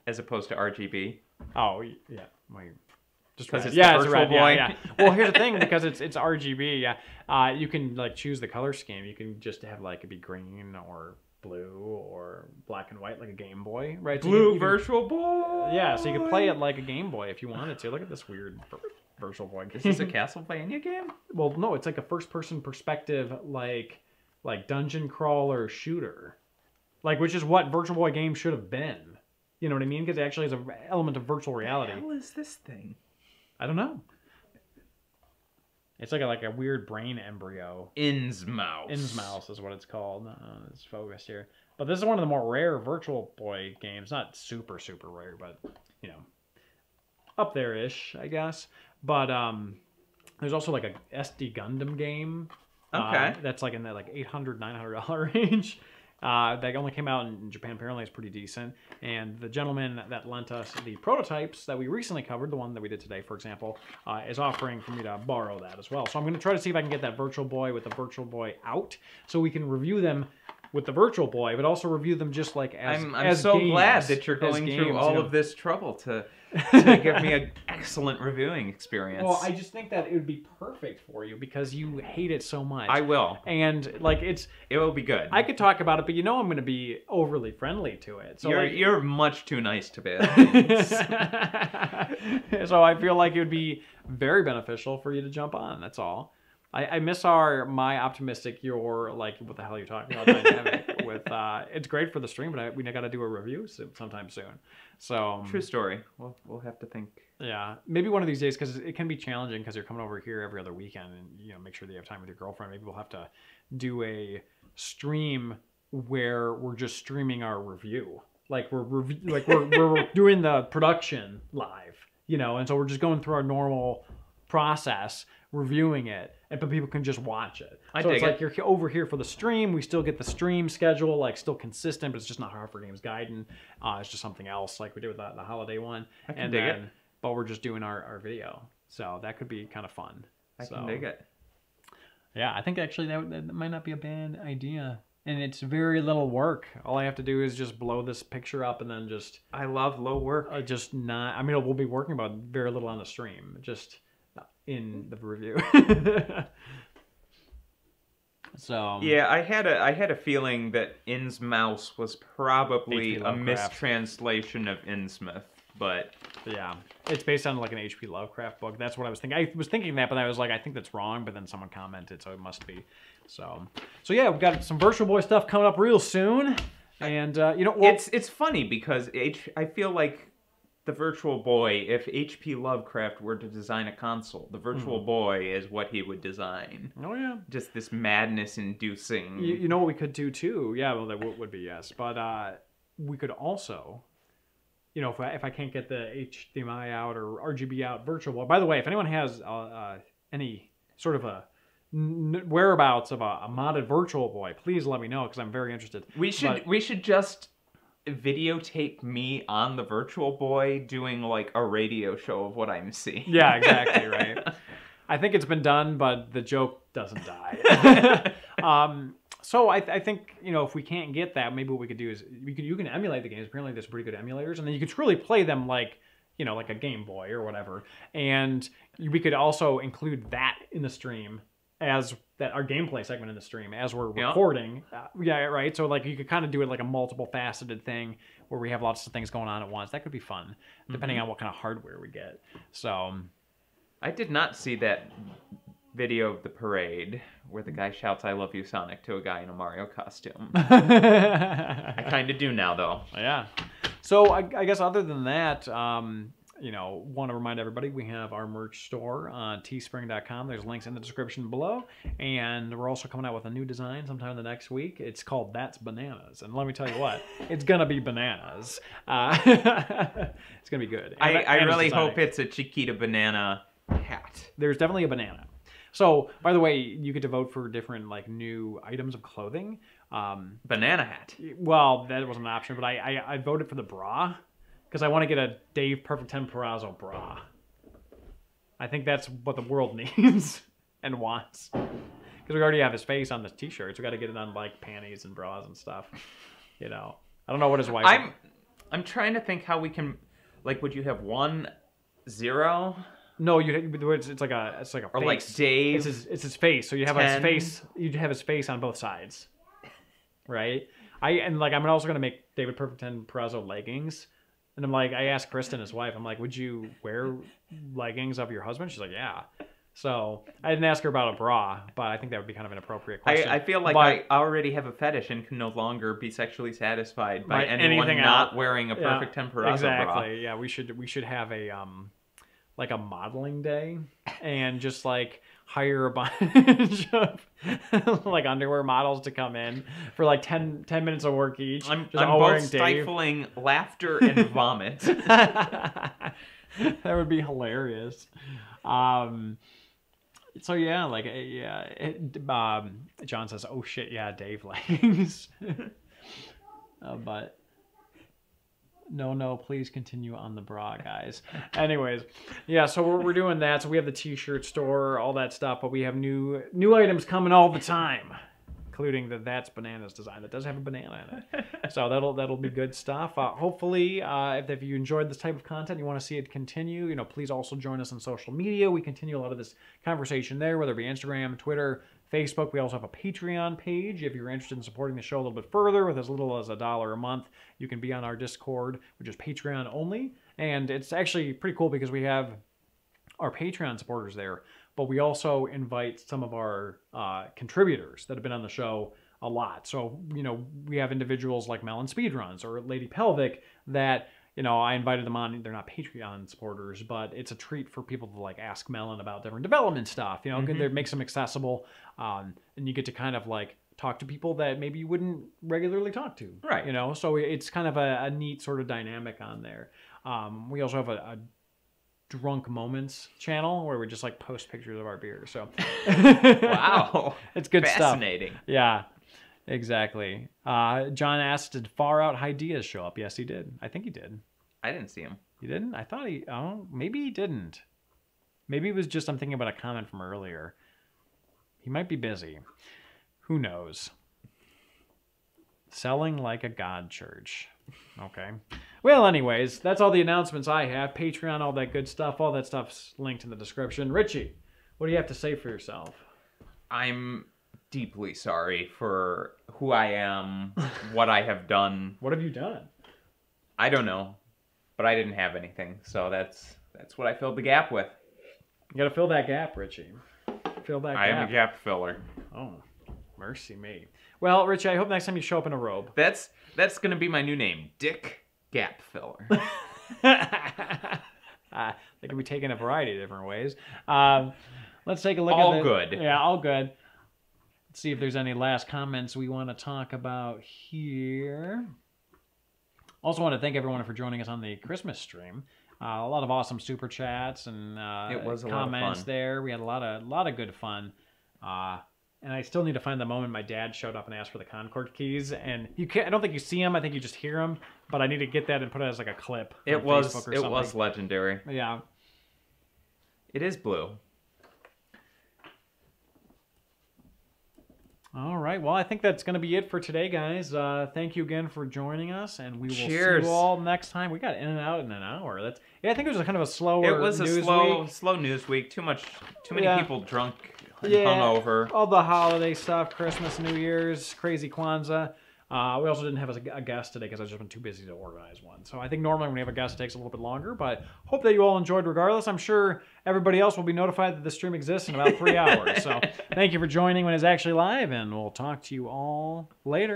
As opposed to RGB. Oh yeah, just because it's the Virtual red, Boy. Yeah. Well, here's the thing, because it's RGB. Yeah, you can like choose the color scheme. You can just have like it be green or blue or black and white like a Game Boy, right? So Blue Virtual Boy. Yeah, so you can play it like a Game Boy if you wanted to. Look at this weird Virtual Boy. Is this a Castlevania game? Well, no, it's like a first-person perspective, like dungeon crawler shooter, like which is what Virtual Boy games should have been. You know what I mean? Because it actually has an element of virtual reality. What the hell is this thing? I don't know. It's like a weird brain embryo. Innsmouth. Innsmouth is what it's called. It's focused here. But this is one of the more rare Virtual Boy games. Not super, super rare, but, you know, up there-ish, I guess. But there's also like a SD Gundam game. Okay. That's like in that like $800, $900 range. That only came out in Japan. Apparently it's pretty decent. And the gentleman that lent us the prototypes that we recently covered, the one that we did today, for example, is offering for me to borrow that as well. So I'm going to try to see if I can get that Virtual Boy with the Virtual Boy out so we can review them with the Virtual Boy, but also review them just like as I'm so games, glad that you're going through all of this trouble to give me an excellent reviewing experience. Well, I just think that it would be perfect for you because you hate it so much. I will. And like it will be good. I could talk about it, but you know I'm going to be overly friendly to it. So you're much too nice to be. So I feel like it would be very beneficial for you to jump on. That's all. I miss my optimistic, your like what the hell are you talking about dynamic with it's great for the stream, but we got to do a review sometime soon. So true story. We'll have to think. Yeah, maybe one of these days because it can be challenging because you're coming over here every other weekend and you know make sure that you have time with your girlfriend. Maybe we'll have to do a stream where we're just streaming our review, like we're doing the production live, you know, and so we're just going through our normal process reviewing it, but people can just watch it. So it's like you're over here for the stream. We still get the stream schedule, like still consistent, but it's just not H4G Gaiden. It's just something else, like we did with the holiday one. I can dig it. But we're just doing our video, so that could be kind of fun. I can dig it. Yeah, I think actually that might not be a bad idea. And it's very little work. All I have to do is just blow this picture up and then just... I love low work. We'll be working about very little on the stream. Just in the review. So yeah, I had a feeling that Innsmouth was probably H.P. a Lovecraft. mistranslation of Innsmouth, but yeah, it's based on like an H.P. Lovecraft book. That's what I was thinking. I was thinking that, but I was like, I think that's wrong. But then someone commented, so it must be. So yeah, we've got some Virtual Boy stuff coming up real soon, and you know, well, it's funny because I feel like the Virtual Boy, if H.P. Lovecraft were to design a console, the Virtual Boy is what he would design. oh yeah, Just this madness-inducing. you know what we could do too? Yeah, well, that would be yes, but we could also. You know, if I can't get the HDMI out or RGB out, Virtual Boy. By the way, if anyone has any sort of a whereabouts of a modded Virtual Boy, please let me know because I'm very interested. We should just videotape me on the Virtual Boy doing like a radio show of what I'm seeing. Yeah, exactly, right. I think it's been done, but the joke doesn't die. So I think, you know, if we can't get that, maybe what we could do is you can emulate the games. Apparently there's pretty good emulators, and then you could truly play them like, you know, like a Game Boy or whatever. And we could also include that in the stream as that our gameplay segment in the stream as we're recording. Yeah, right. So like you could kind of do it like a multiple faceted thing where we have lots of things going on at once. That could be fun, depending on what kind of hardware we get. So I did not see that video of the parade where the guy shouts "I love you, Sonic" to a guy in a Mario costume. I kind of do now, though. Yeah. So I guess other than that, you know, want to remind everybody we have our merch store on teespring.com. There's links in the description below, and we're also coming out with a new design sometime the next week. It's called That's Bananas, and let me tell you what, it's gonna be bananas. It's gonna be good. I really hope it's a Chiquita banana hat. There's definitely a banana. So, by the way, you get to vote for different like new items of clothing. Banana hat. Well, that wasn't an option, but I voted for the bra because I want to get a Dave Perfect 10 Perazzo bra. I think that's what the world needs and wants. Because we already have his face on the t-shirts. We got to get it on like panties and bras and stuff. You know, I don't know what his wife. I'm trying to think how we can, like, would you have 1, 0? No, it's like a face. Or like Dave. It's his face. So you have 10. his face. You'd have his face on both sides, right? I'm also gonna make David Perfect 10 Perazzo leggings, and I'm like, I asked Kristen, his wife, I'm like, would you wear leggings of your husband? She's like, yeah. So I didn't ask her about a bra, but I think that would be kind of an appropriate question. I feel like I already have a fetish and can no longer be sexually satisfied by anyone not wearing a Perfect 10 Perazzo bra. Exactly. Yeah, we should have a like a modeling day and just like hire a bunch of like underwear models to come in for like 10 minutes of work each. I'm all both wearing stifling laughter and vomit. That would be hilarious. So yeah, like John says, "Oh shit, yeah, Dave leggings." But no, please continue on the bra, guys. Anyways, yeah, so we're doing that. So we have the t-shirt store, all that stuff, but we have new items coming all the time, including the That's Bananas design that does have a banana in it. So that'll be good stuff. Hopefully, if you enjoyed this type of content, you want to see it continue, you know, please also join us on social media. We continue a lot of this conversation there, whether it be Instagram, Twitter, Facebook. We also have a Patreon page. If you're interested in supporting the show a little bit further with as little as $1 a month, you can be on our Discord, which is Patreon only. And it's actually pretty cool because we have our Patreon supporters there, but we also invite some of our contributors that have been on the show a lot. So, you know, we have individuals like Melon Speedruns or Lady Pelvic that, you know, I invited them on. They're not Patreon supporters, but it's a treat for people to like ask Melon about different development stuff. You know, it makes them accessible, and you get to kind of like talk to people that maybe you wouldn't regularly talk to. Right. You know, so it's kind of a neat sort of dynamic on there. We also have a Drunk Moments channel where we just like post pictures of our beer. So wow, it's good stuff. Fascinating. Yeah. Exactly. John asked, did Far Out High Diaz show up? Yes, he did. I think he did. I didn't see him. You didn't? I thought maybe he didn't. Maybe it was just, I'm thinking about a comment from earlier. He might be busy. Who knows? Selling like a god church. Okay. Well, anyways, that's all the announcements I have. Patreon, all that good stuff. All that stuff's linked in the description. Richie, what do you have to say for yourself? I'm deeply sorry for who I am, what I have done. What have you done? I don't know, but I didn't have anything, so that's what I filled the gap with. You got to fill that gap, Richie. Fill that gap. I am a gap filler. Oh, mercy me. Well, Richie, I hope next time you show up in a robe. That's going to be my new name, Dick Gap Filler. They can be taken a variety of different ways. Let's take a look all at good. Yeah, all good. Let's see if there's any last comments we want to talk about here. Also want to thank everyone for joining us on the Christmas stream. A lot of awesome super chats and it was a comments lot of fun. there. We had a lot of good fun. And I still need to find the moment my dad showed up and asked for the Concord keys. And you can't. I don't think you see him. I think you just hear him. But I need to get that and put it as like a clip. It was legendary. Yeah. It is blue. All right. Well, I think that's going to be it for today, guys. Thank you again for joining us, and we will see you all next time. We got in and out in an hour. I think it was kind of a slower. It was a news slow news week. Too many people drunk and hungover. All the holiday stuff, Christmas, New Year's, crazy Kwanzaa. We also didn't have a guest today because I've just been too busy to organize one. So I think normally when we have a guest, it takes a little bit longer. But hope that you all enjoyed regardless. I'm sure everybody else will be notified that the stream exists in about 3 hours. So thank you for joining when it's actually live, and we'll talk to you all later.